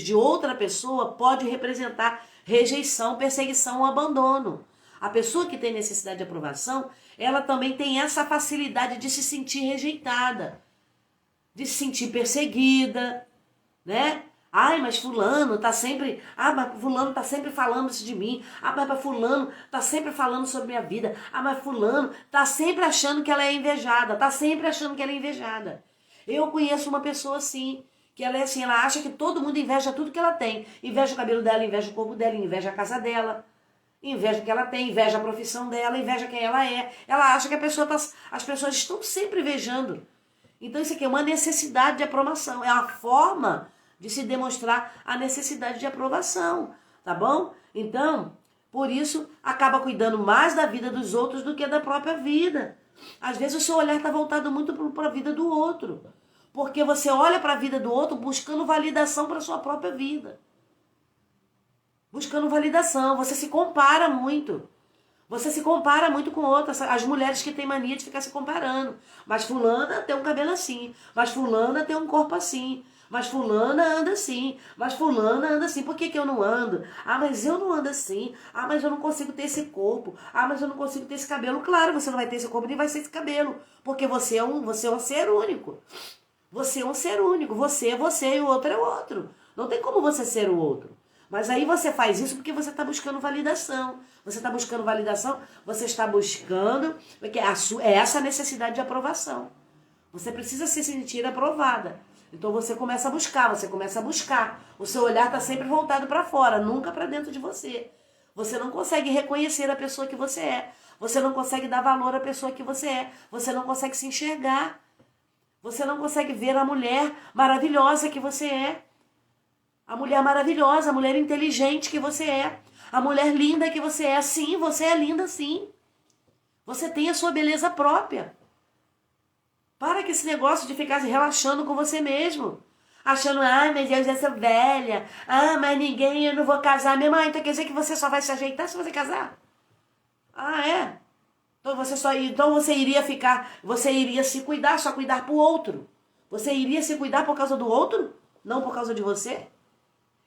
de outra pessoa pode representar rejeição, perseguição ou abandono. A pessoa que tem necessidade de aprovação, ela também tem essa facilidade de se sentir rejeitada, de se sentir perseguida, né? Mas fulano tá sempre falando isso de mim. Mas fulano tá sempre falando sobre minha vida. Mas fulano tá sempre achando que ela é invejada, Eu conheço uma pessoa assim, que ela é assim, ela acha que todo mundo inveja tudo que ela tem. Inveja o cabelo dela, inveja o corpo dela, inveja a casa dela, inveja o que ela tem, inveja a profissão dela, inveja quem ela é. Ela acha que as pessoas estão sempre invejando. Então isso aqui é uma necessidade de aprovação, é a forma de se demonstrar a necessidade de aprovação, tá bom? Então, por isso, acaba cuidando mais da vida dos outros do que da própria vida. Às vezes o seu olhar está voltado muito para a vida do outro, porque você olha para a vida do outro buscando validação para a sua própria vida. Buscando validação, você se compara muito. Você se compara muito com outras, as mulheres que têm mania de ficar se comparando. Mas fulana tem um cabelo assim, mas fulana tem um corpo assim, mas fulana anda assim, mas fulana anda assim, por que eu não ando? Mas eu não ando assim, mas eu não consigo ter esse corpo, mas eu não consigo ter esse cabelo. Claro, você não vai ter esse corpo nem vai ter esse cabelo, porque você é um ser único. Você é um ser único, você é você e o outro é o outro. Não tem como você ser o outro. Mas aí você faz isso porque você está buscando validação. Você está buscando validação, você está buscando, porque é essa necessidade de aprovação. Você precisa se sentir aprovada. Então você começa a buscar. O seu olhar está sempre voltado para fora, nunca para dentro de você. Você não consegue reconhecer a pessoa que você é. Você não consegue dar valor à pessoa que você é. Você não consegue se enxergar. Você não consegue ver a mulher maravilhosa que você é. A mulher maravilhosa, a mulher inteligente que você é. A mulher linda que você é. Sim, você é linda sim. Você tem a sua beleza própria. Para com esse negócio de ficar se relaxando com você mesmo. Achando, mas eu já sou velha. Mas ninguém, eu não vou casar mesmo. Então quer dizer que você só vai se ajeitar se você casar? É? Então você iria se cuidar, só cuidar pro outro. Você iria se cuidar por causa do outro? Não por causa de você?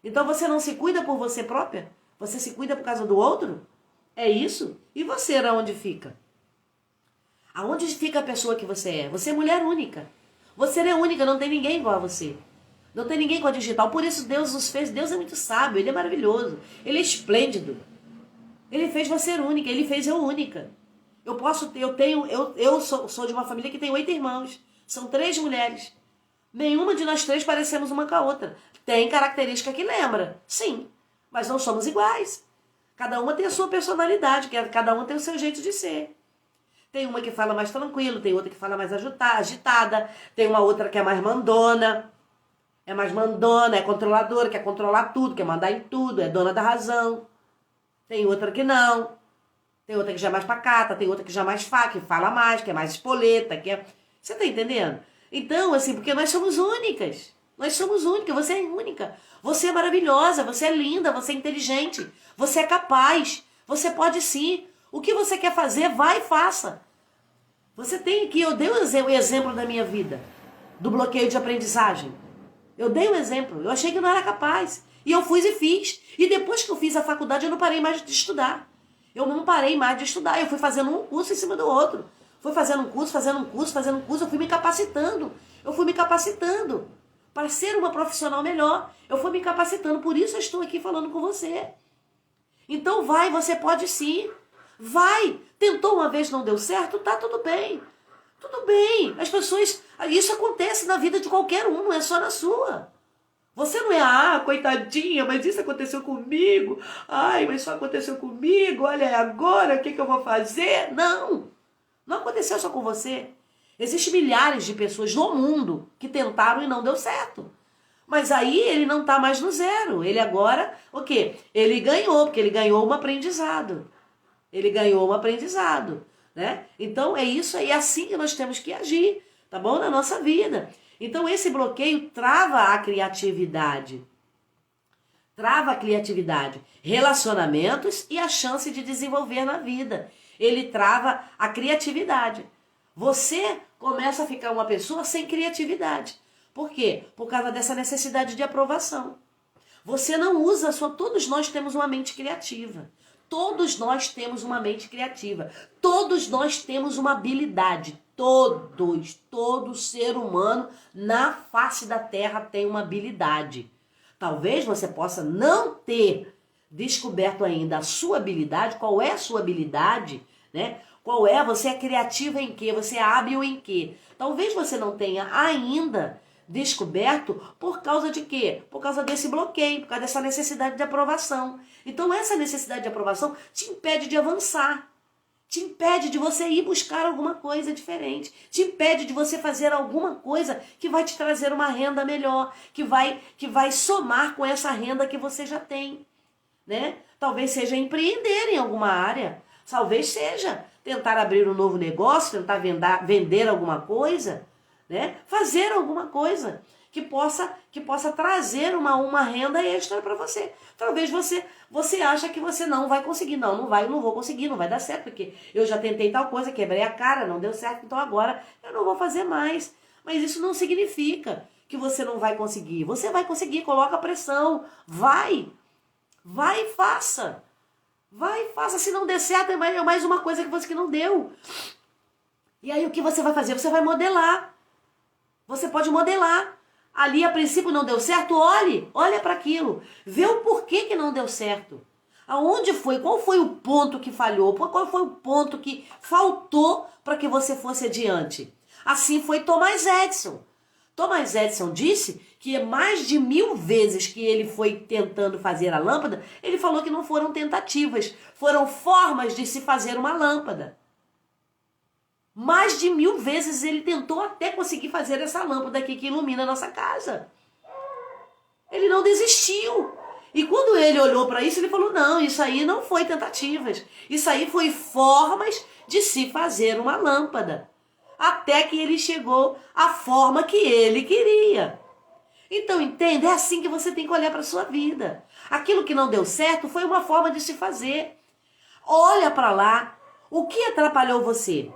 Então você não se cuida por você própria? Você se cuida por causa do outro? É isso? E você, aonde fica? Aonde fica a pessoa que você é? Você é mulher única. Você é única, não tem ninguém igual a você. Não tem ninguém com a digital. Por isso Deus nos fez. Deus é muito sábio, Ele é maravilhoso. Ele é esplêndido. Ele fez você única, Ele fez eu única. Eu sou de uma família que tem 8 irmãos. São 3 mulheres. Nenhuma de nós 3 parecemos uma com a outra. Tem característica que lembra, sim. Mas não somos iguais. Cada uma tem a sua personalidade, cada uma tem o seu jeito de ser. Tem uma que fala mais tranquilo, tem outra que fala mais agitada, tem uma outra que é mais mandona. É mais mandona, é controladora, quer controlar tudo, quer mandar em tudo, é dona da razão. Tem outra que não. Tem outra que já é mais pacata, tem outra que já é mais que fala mais, que é mais espoleta, que é... Você tá entendendo? Então, assim, porque nós somos únicas. Nós somos únicas, você é única. Você é maravilhosa, você é linda, você é inteligente, você é capaz, você pode sim. O que você quer fazer, vai e faça. Você tem que... Eu dei o exemplo da minha vida, do bloqueio de aprendizagem. Eu dei um exemplo, eu achei que não era capaz. E eu fui e fiz. E depois que eu fiz a faculdade, eu não parei mais de estudar. Eu não parei mais de estudar. Eu fui fazendo um curso em cima do outro. Fui fazendo um curso, eu fui me capacitando. Para ser uma profissional melhor. Eu fui me capacitando. Por isso eu estou aqui falando com você. Então vai, você pode sim. Vai. Tentou uma vez, não deu certo? Tá tudo bem. Tudo bem. As pessoas... Isso acontece na vida de qualquer um, não é só na sua. Você não é, coitadinha, mas isso aconteceu comigo. Ai, mas isso aconteceu comigo. Olha, agora o que eu vou fazer? Não. Não aconteceu só com você. Existem milhares de pessoas no mundo que tentaram e não deu certo. Mas aí ele não está mais no zero. Ele agora, o quê? Ele ganhou, porque ele ganhou um aprendizado. Né? Então é isso aí, é assim que nós temos que agir, tá bom? Na nossa vida. Então esse bloqueio trava a criatividade. Relacionamentos e a chance de desenvolver na vida. Ele trava a criatividade. Você começa a ficar uma pessoa sem criatividade. Por quê? Por causa dessa necessidade de aprovação. Você não usa a sua... Todos nós temos uma mente criativa. Todos nós temos uma mente criativa. Todos nós temos uma habilidade. Todo ser humano na face da Terra tem uma habilidade. Talvez você possa não ter descoberto ainda a sua habilidade. Qual é a sua habilidade, né? Você é criativa em quê? Você é hábil em quê? Talvez você não tenha ainda descoberto por causa de quê? Por causa desse bloqueio, por causa dessa necessidade de aprovação. Então essa necessidade de aprovação te impede de avançar. Te impede de você ir buscar alguma coisa diferente. Te impede de você fazer alguma coisa que vai te trazer uma renda melhor, que vai somar com essa renda que você já tem, né? Talvez seja empreender em alguma área. Talvez seja tentar abrir um novo negócio, tentar vender alguma coisa, né? Fazer alguma coisa que possa trazer uma renda extra para você. Talvez você acha que você não vai conseguir. Não vou conseguir, não vai dar certo, porque eu já tentei tal coisa, quebrei a cara, não deu certo, então agora eu não vou fazer mais. Mas isso não significa que você não vai conseguir. Você vai conseguir, coloca pressão, vai e faça. Vai e faça, se não der certo, é mais uma coisa que não deu. E aí o que você vai fazer? Você vai modelar. Você pode modelar. Ali a princípio não deu certo, olha para aquilo, vê o porquê que não deu certo. Aonde foi? Qual foi o ponto que falhou? Qual foi o ponto que faltou para que você fosse adiante? Assim foi Thomas Edison. Thomas Edison disse que mais de 1000 vezes que ele foi tentando fazer a lâmpada, ele falou que não foram tentativas, foram formas de se fazer uma lâmpada. Mais de 1000 vezes ele tentou até conseguir fazer essa lâmpada aqui que ilumina a nossa casa. Ele não desistiu. E quando ele olhou para isso, ele falou, não, isso aí não foi tentativas. Isso aí foi formas de se fazer uma lâmpada. Até que ele chegou à forma que ele queria. Então, entende? É assim que você tem que olhar para a sua vida. Aquilo que não deu certo foi uma forma de se fazer. Olha para lá. O que atrapalhou você?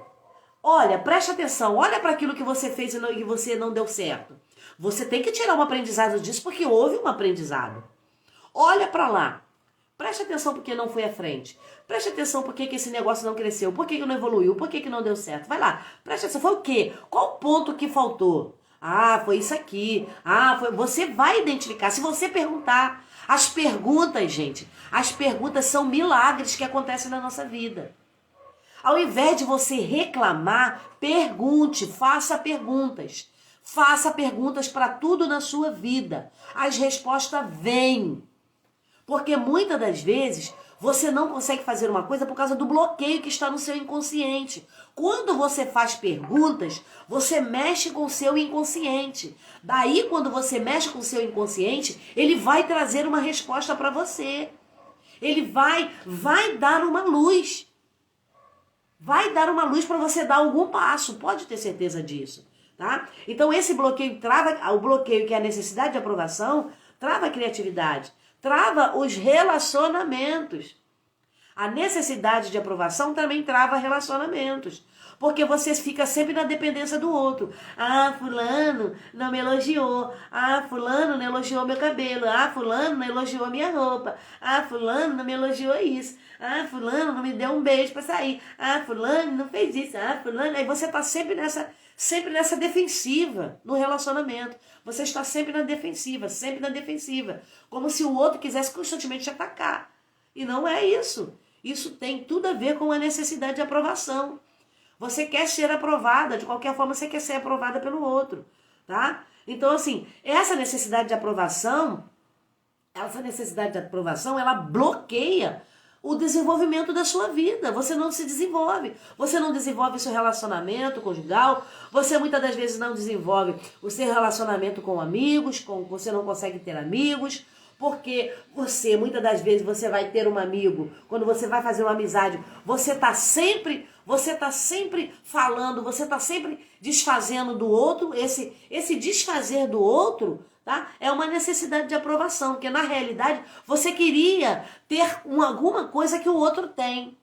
Olha, preste atenção. Olha para aquilo que você fez e que você não deu certo. Você tem que tirar um aprendizado disso porque houve um aprendizado. Olha para lá. Preste atenção porque não foi à frente. Preste atenção porque que esse negócio não cresceu. Por que não evoluiu. Por que não deu certo. Vai lá. Preste atenção. Foi o quê? Qual o ponto que faltou? Ah, foi isso aqui. Ah, foi... Você vai identificar. Se você perguntar. As perguntas, gente. As perguntas são milagres que acontecem na nossa vida. Ao invés de você reclamar, pergunte. Faça perguntas. Faça perguntas para tudo na sua vida. As respostas vêm. Porque muitas das vezes você não consegue fazer uma coisa por causa do bloqueio que está no seu inconsciente. Quando você faz perguntas, você mexe com o seu inconsciente. Daí, quando você mexe com o seu inconsciente, ele vai trazer uma resposta para você. Ele vai dar uma luz. Vai dar uma luz para você dar algum passo. Pode ter certeza disso. Tá? Então, esse bloqueio trava, o bloqueio que é a necessidade de aprovação, trava a criatividade. Trava os relacionamentos. A necessidade de aprovação também trava relacionamentos. Porque você fica sempre na dependência do outro. Ah, fulano não me elogiou. Ah, fulano não elogiou meu cabelo. Ah, fulano não elogiou minha roupa. Ah, fulano não me elogiou isso. Ah, fulano não me deu um beijo para sair. Ah, fulano não fez isso. Ah, fulano... Aí você está sempre nessa defensiva no relacionamento. Você está sempre na defensiva. Como se o outro quisesse constantemente te atacar. E não é isso. Isso tem tudo a ver com a necessidade de aprovação. Você quer ser aprovada, de qualquer forma você quer ser aprovada pelo outro, tá? Então, assim, essa necessidade de aprovação, ela bloqueia o desenvolvimento da sua vida. Você não se desenvolve. Você não desenvolve o seu relacionamento conjugal. Você muitas das vezes não desenvolve o seu relacionamento com amigos. Você não consegue ter amigos. Porque muitas das vezes, você vai ter um amigo. Quando você vai fazer uma amizade, você está sempre falando, você está sempre desfazendo do outro. Esse desfazer do outro, tá? É uma necessidade de aprovação, porque na realidade você queria ter alguma coisa que o outro tem.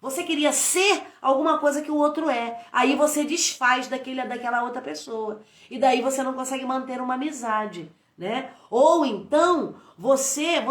Você queria ser alguma coisa que o outro é. Aí você desfaz daquela outra pessoa. E daí você não consegue manter uma amizade, né? Ou então, vamos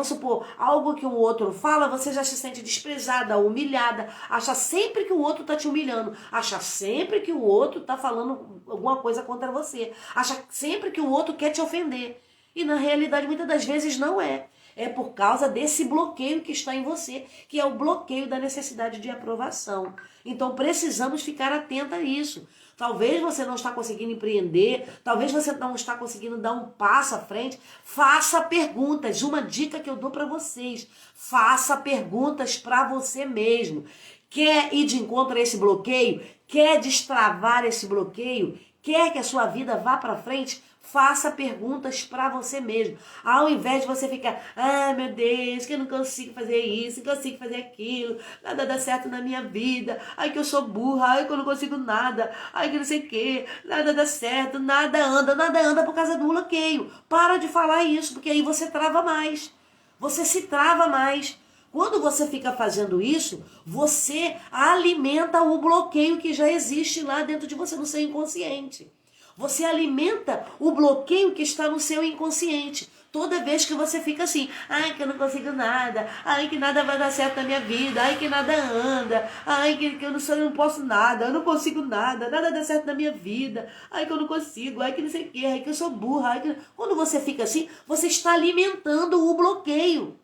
supor, algo que o outro fala, você já se sente desprezada, humilhada, acha sempre que o outro tá te humilhando, acha sempre que o outro tá falando alguma coisa contra você, acha sempre que o outro quer te ofender. E na realidade, muitas das vezes não é. É por causa desse bloqueio que está em você, que é o bloqueio da necessidade de aprovação. Então precisamos ficar atenta a isso. Talvez você não está conseguindo empreender, talvez você não está conseguindo dar um passo à frente. Faça perguntas. Uma dica que eu dou para vocês. Faça perguntas para você mesmo. Quer ir de encontro a esse bloqueio? Quer destravar esse bloqueio? Quer que a sua vida vá para frente? Faça perguntas para você mesmo. Ao invés de você ficar, ah, meu Deus, que eu não consigo fazer isso, não consigo fazer aquilo, nada dá certo na minha vida, ai que eu sou burra, ai que eu não consigo nada, ai que não sei o que, nada dá certo, nada anda por causa do bloqueio. Para de falar isso, porque aí você trava mais. Você se trava mais. Quando você fica fazendo isso, você alimenta o bloqueio que já existe lá dentro de você, no seu inconsciente. Você alimenta o bloqueio que está no seu inconsciente. Toda vez que você fica assim, ai que eu não consigo nada, ai que nada vai dar certo na minha vida, ai que nada anda, ai que eu não posso nada, eu não consigo nada, nada dá certo na minha vida, ai que eu não consigo, ai que não sei o que, ai que eu sou burra, ai que... Quando você fica assim, você está alimentando o bloqueio.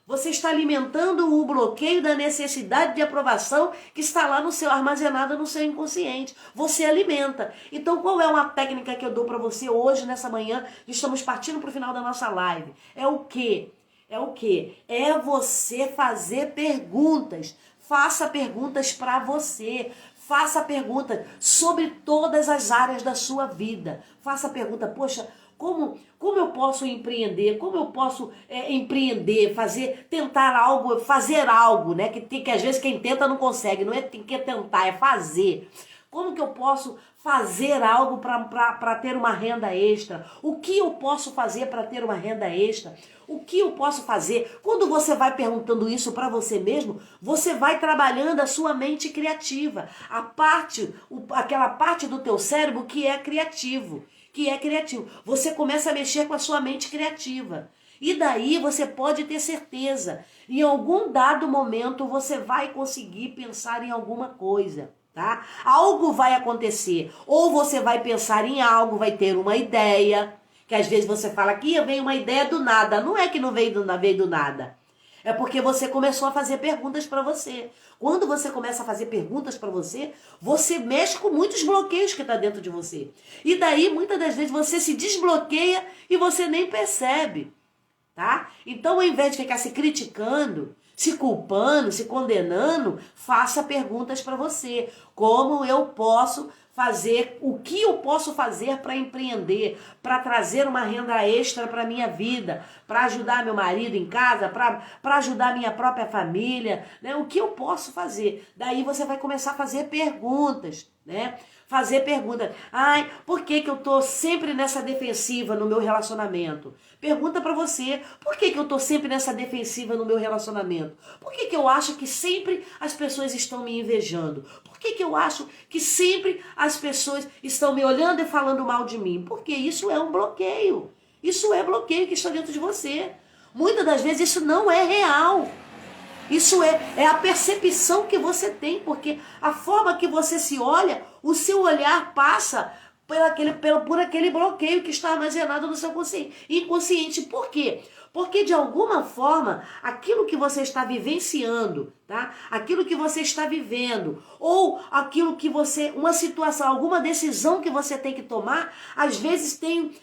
Você está alimentando o bloqueio da necessidade de aprovação que está lá no seu, armazenada no seu inconsciente. Você alimenta. Então, qual é uma técnica que eu dou para você hoje, nessa manhã? Estamos partindo para o final da nossa live. É o quê? É o quê? É você fazer perguntas. Faça perguntas para você. Faça perguntas sobre todas as áreas da sua vida. Faça pergunta, poxa, como eu posso empreender? Como eu posso empreender, tentar algo, fazer algo, né? Que às vezes quem tenta não consegue, não é que tentar, é fazer. Como que eu posso fazer algo para ter uma renda extra? O que eu posso fazer para ter uma renda extra? O que eu posso fazer? Quando você vai perguntando isso para você mesmo, você vai trabalhando a sua mente criativa. Aquela parte do teu cérebro que é criativo. Você começa a mexer com a sua mente criativa. E daí você pode ter certeza, em algum dado momento você vai conseguir pensar em alguma coisa, tá? Algo vai acontecer, ou você vai pensar em algo, vai ter uma ideia, que às vezes você fala que vem uma ideia do nada. Não é que não veio do nada. É porque você começou a fazer perguntas para você. Quando você começa a fazer perguntas para você, você mexe com muitos bloqueios que está dentro de você. E daí, muitas das vezes, você se desbloqueia e você nem percebe, tá? Então, ao invés de ficar se criticando, se culpando, se condenando, faça perguntas para você. Como eu posso fazer, o que eu posso fazer para empreender, para trazer uma renda extra para minha vida, para ajudar meu marido em casa, para ajudar minha própria família, né? O que eu posso fazer? Daí você vai começar a fazer perguntas, né? Fazer perguntas. Ai, por que eu tô sempre nessa defensiva no meu relacionamento? Pergunta pra você, por que eu tô sempre nessa defensiva no meu relacionamento? Por que eu acho que sempre as pessoas estão me invejando? Por que eu acho que sempre as pessoas estão me olhando e falando mal de mim? Porque isso é um bloqueio. Isso é bloqueio que está dentro de você. Muitas das vezes isso não é real. Isso é a percepção que você tem, porque a forma que você se olha, o seu olhar passa por aquele bloqueio que está armazenado no seu inconsciente. Por quê? Porque de alguma forma, aquilo que você está vivenciando, tá? Aquilo que você está vivendo, ou aquilo que uma situação, alguma decisão que você tem que tomar, às vezes tem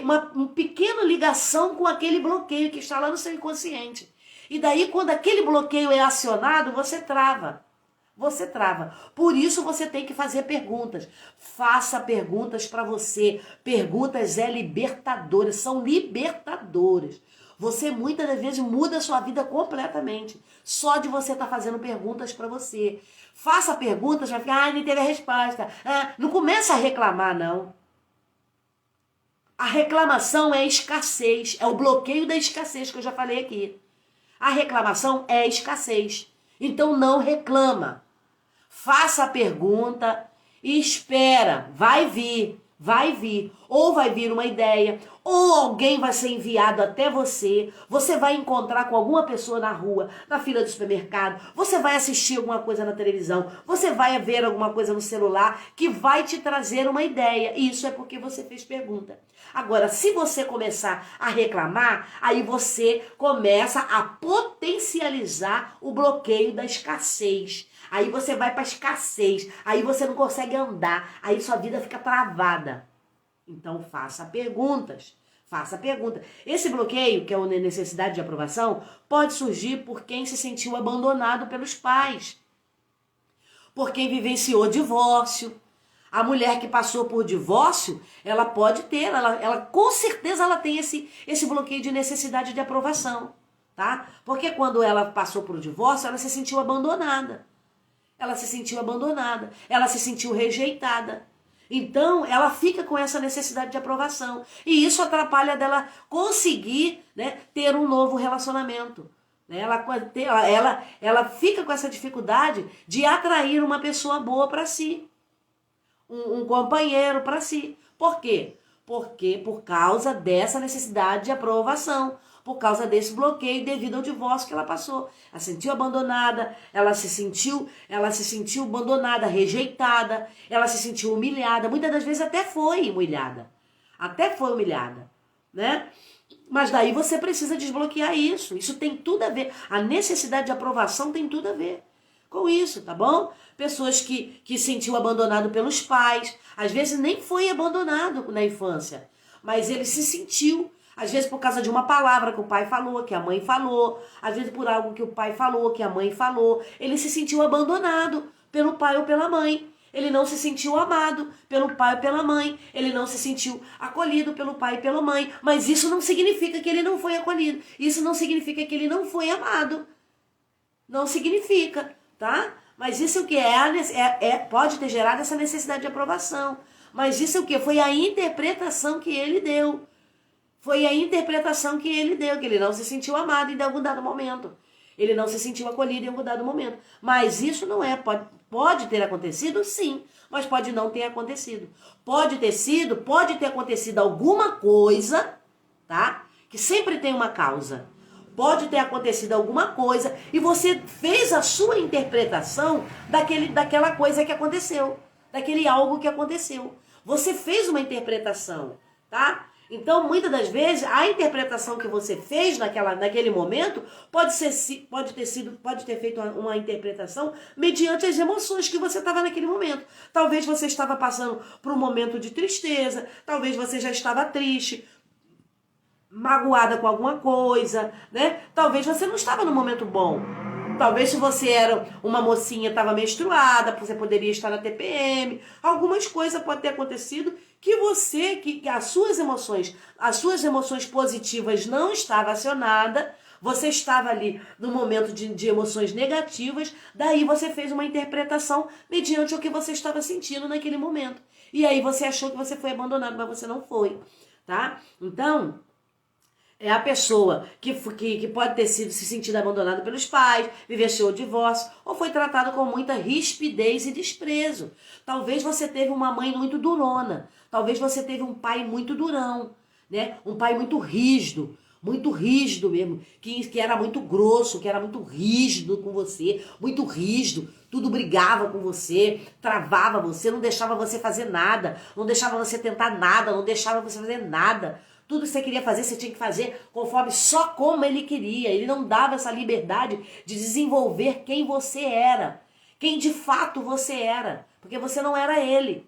uma pequena ligação com aquele bloqueio que está lá no seu inconsciente. E daí, quando aquele bloqueio é acionado, você trava. Você trava. Por isso você tem que fazer perguntas. Faça perguntas para você. Perguntas libertadoras, são libertadoras. Você muitas das vezes muda a sua vida completamente. Só de você estar fazendo perguntas para você. Faça perguntas, vai ficar, nem teve a resposta. Não começa a reclamar, não. A reclamação é escassez, é o bloqueio da escassez que eu já falei aqui. A reclamação é escassez. Então não reclama. Faça a pergunta e espera. Vai vir. Ou vai vir uma ideia, ou alguém vai ser enviado até você. Você vai encontrar com alguma pessoa na rua, na fila do supermercado. Você vai assistir alguma coisa na televisão. Você vai ver alguma coisa no celular que vai te trazer uma ideia. E isso é porque você fez pergunta. Agora, se você começar a reclamar, aí você começa a potencializar o bloqueio da escassez. Aí você vai para a escassez, aí você não consegue andar, aí sua vida fica travada. Então faça perguntas, faça perguntas. Esse bloqueio, que é a necessidade de aprovação, pode surgir por quem se sentiu abandonado pelos pais, por quem vivenciou divórcio. A mulher que passou por divórcio, ela pode ter, ela com certeza ela tem esse bloqueio de necessidade de aprovação, tá? Porque quando ela passou por divórcio, ela se sentiu abandonada. Ela se sentiu abandonada, ela se sentiu rejeitada. Então, ela fica com essa necessidade de aprovação. E isso atrapalha dela conseguir, né, ter um novo relacionamento. Ela fica com essa dificuldade de atrair uma pessoa boa para si. Um companheiro para si. Por quê? Porque por causa dessa necessidade de aprovação, por causa desse bloqueio devido ao divórcio que ela passou. Ela se sentiu abandonada, ela se sentiu abandonada, rejeitada, ela se sentiu humilhada, muitas das vezes até foi humilhada, né? Mas daí você precisa desbloquear isso. Isso tem tudo a ver. A necessidade de aprovação tem tudo a ver com isso, tá bom? Pessoas que sentiu abandonado pelos pais, às vezes nem foi abandonado na infância, mas ele se sentiu, às vezes por causa de uma palavra que o pai falou, que a mãe falou, às vezes por algo que o pai falou, que a mãe falou, ele se sentiu abandonado pelo pai ou pela mãe. Ele não se sentiu amado pelo pai ou pela mãe. Ele não se sentiu acolhido pelo pai e pela mãe. Mas isso não significa que ele não foi acolhido. Isso não significa que ele não foi amado. Não significa, tá? Mas isso o que pode ter gerado essa necessidade de aprovação. Mas isso o que? Foi a interpretação que ele deu. Foi a interpretação que ele deu, que ele não se sentiu amado em algum dado momento. Ele não se sentiu acolhido em algum dado momento. Mas isso não é, pode ter acontecido, sim, mas pode não ter acontecido. Pode ter acontecido alguma coisa, tá? Que sempre tem uma causa. Pode ter acontecido alguma coisa e você fez a sua interpretação daquela coisa que aconteceu, daquele algo que aconteceu. Você fez uma interpretação, tá? Então, muitas das vezes, a interpretação que você fez naquele momento pode ter feito uma interpretação mediante as emoções que você estava naquele momento. Talvez você estava passando por um momento de tristeza, talvez você já estava triste, magoada com alguma coisa, né? Talvez você não estava num momento bom. Talvez se você era uma mocinha, estava menstruada, você poderia estar na TPM. Algumas coisas podem ter acontecido que as suas emoções positivas não estavam acionadas. Você estava ali no momento de emoções negativas. Daí você fez uma interpretação mediante o que você estava sentindo naquele momento. E aí você achou que você foi abandonado, mas você não foi, tá? Então, é a pessoa que pode ter se sentido abandonada pelos pais, vivenciou o divórcio, ou foi tratado com muita rispidez e desprezo. Talvez você teve uma mãe muito durona, talvez você teve um pai muito durão, né? Um pai muito rígido mesmo, que era muito grosso, que era muito rígido com você, muito rígido, tudo brigava com você, travava você, não deixava você fazer nada, não deixava você tentar nada, não deixava você fazer nada. Tudo que você queria fazer, você tinha que fazer conforme só como ele queria. Ele não dava essa liberdade de desenvolver quem você era. Quem de fato você era. Porque você não era ele,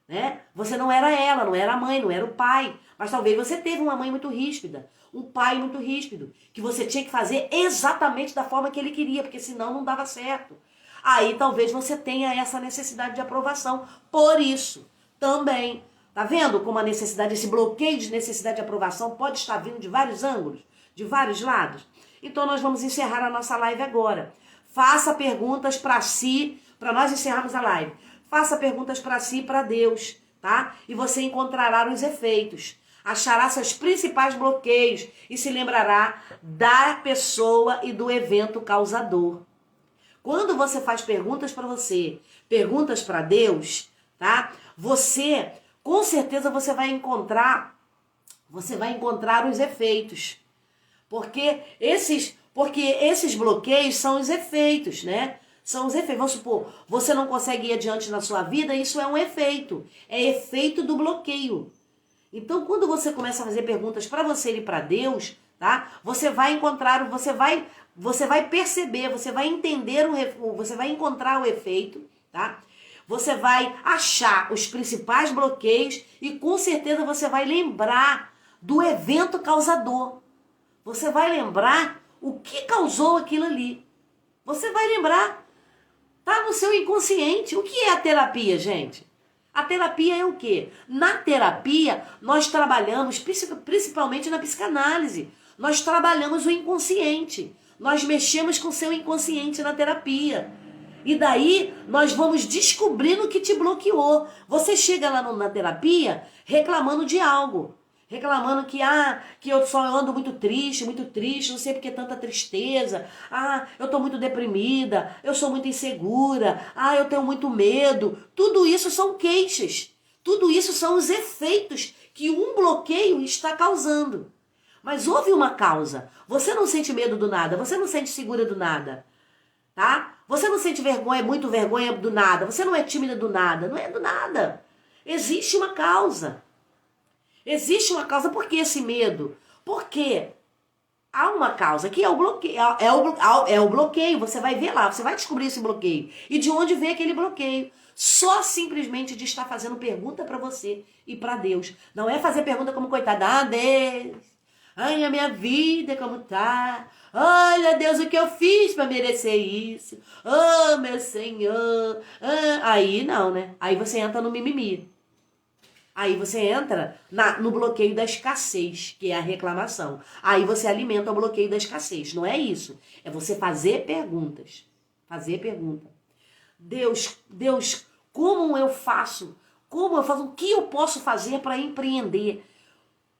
né? Você não era ela, não era a mãe, não era o pai. Mas talvez você teve uma mãe muito ríspida, um pai muito ríspido, que você tinha que fazer exatamente da forma que ele queria, porque senão não dava certo. Aí talvez você tenha essa necessidade de aprovação. Por isso, também... Tá vendo como a necessidade, esse bloqueio de necessidade de aprovação pode estar vindo de vários ângulos, de vários lados? Então nós vamos encerrar a nossa live agora. Faça perguntas para si, para nós encerrarmos a live. Faça perguntas para si e para Deus, tá? E você encontrará os efeitos. Achará seus principais bloqueios e se lembrará da pessoa e do evento causador. Quando você faz perguntas para você, perguntas para Deus, tá? Com certeza você vai encontrar os efeitos. Porque esses bloqueios são os efeitos, né? São os efeitos. Vamos supor, você não consegue ir adiante na sua vida, isso é um efeito. É efeito do bloqueio. Então, quando você começa a fazer perguntas para você e para Deus, tá? Você vai encontrar, você vai perceber, você vai entender, você vai encontrar o efeito, tá? Você vai achar os principais bloqueios e com certeza você vai lembrar do evento causador. Você vai lembrar o que causou aquilo ali. Você vai lembrar. Tá no seu inconsciente. O que é a terapia, gente? A terapia é o quê? Na terapia, nós trabalhamos, principalmente na psicanálise, nós trabalhamos o inconsciente. Nós mexemos com o seu inconsciente na terapia. E daí nós vamos descobrindo o que te bloqueou. Você chega lá na terapia reclamando de algo. Reclamando que eu só ando muito triste, não sei porque tanta tristeza. Eu tô muito deprimida, eu sou muito insegura, eu tenho muito medo. Tudo isso são queixas. Tudo isso são os efeitos que um bloqueio está causando. Mas houve uma causa. Você não sente medo do nada, você não sente segura do nada, tá? Você não sente vergonha, muito vergonha do nada, você não é tímida do nada, não é do nada. Existe uma causa. Existe uma causa. Por que esse medo? Porque há uma causa que é o bloqueio. É o bloqueio. Você vai ver lá, você vai descobrir esse bloqueio. E de onde vem aquele bloqueio? Só simplesmente de estar fazendo pergunta para você e para Deus. Não é fazer pergunta como coitada. Ah, Deus, ai, a minha vida como tá? Olha, Deus, o que eu fiz para merecer isso? Oh, meu Senhor. Ah. Aí não, né? Aí você entra no mimimi. Aí você entra no bloqueio da escassez, que é a reclamação. Aí você alimenta o bloqueio da escassez. Não é isso. É você fazer perguntas. Fazer pergunta. Deus, como eu faço? Como eu faço? O que eu posso fazer para empreender?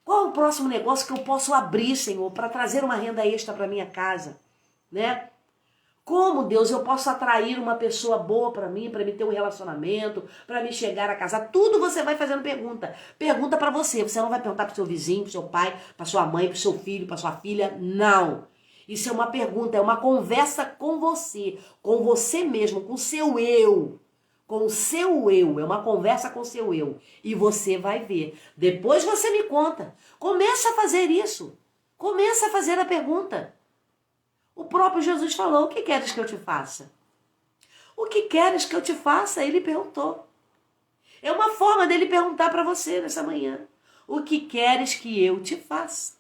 Qual é o próximo negócio que eu posso abrir, Senhor, para trazer uma renda extra para minha casa? Né? Como, Deus, eu posso atrair uma pessoa boa para mim, para me ter um relacionamento, para me chegar a casar? Tudo você vai fazendo pergunta. Pergunta para você. Você não vai perguntar para o seu vizinho, para o seu pai, para sua mãe, para o seu filho, para sua filha. Não. Isso é uma pergunta, é uma conversa com você mesmo, com o seu eu. Com o seu eu. É uma conversa com o seu eu. E você vai ver. Depois você me conta. Começa a fazer isso. Começa a fazer a pergunta. O próprio Jesus falou, o que queres que eu te faça? O que queres que eu te faça? Ele perguntou. É uma forma dele perguntar para você nessa manhã. O que queres que eu te faça?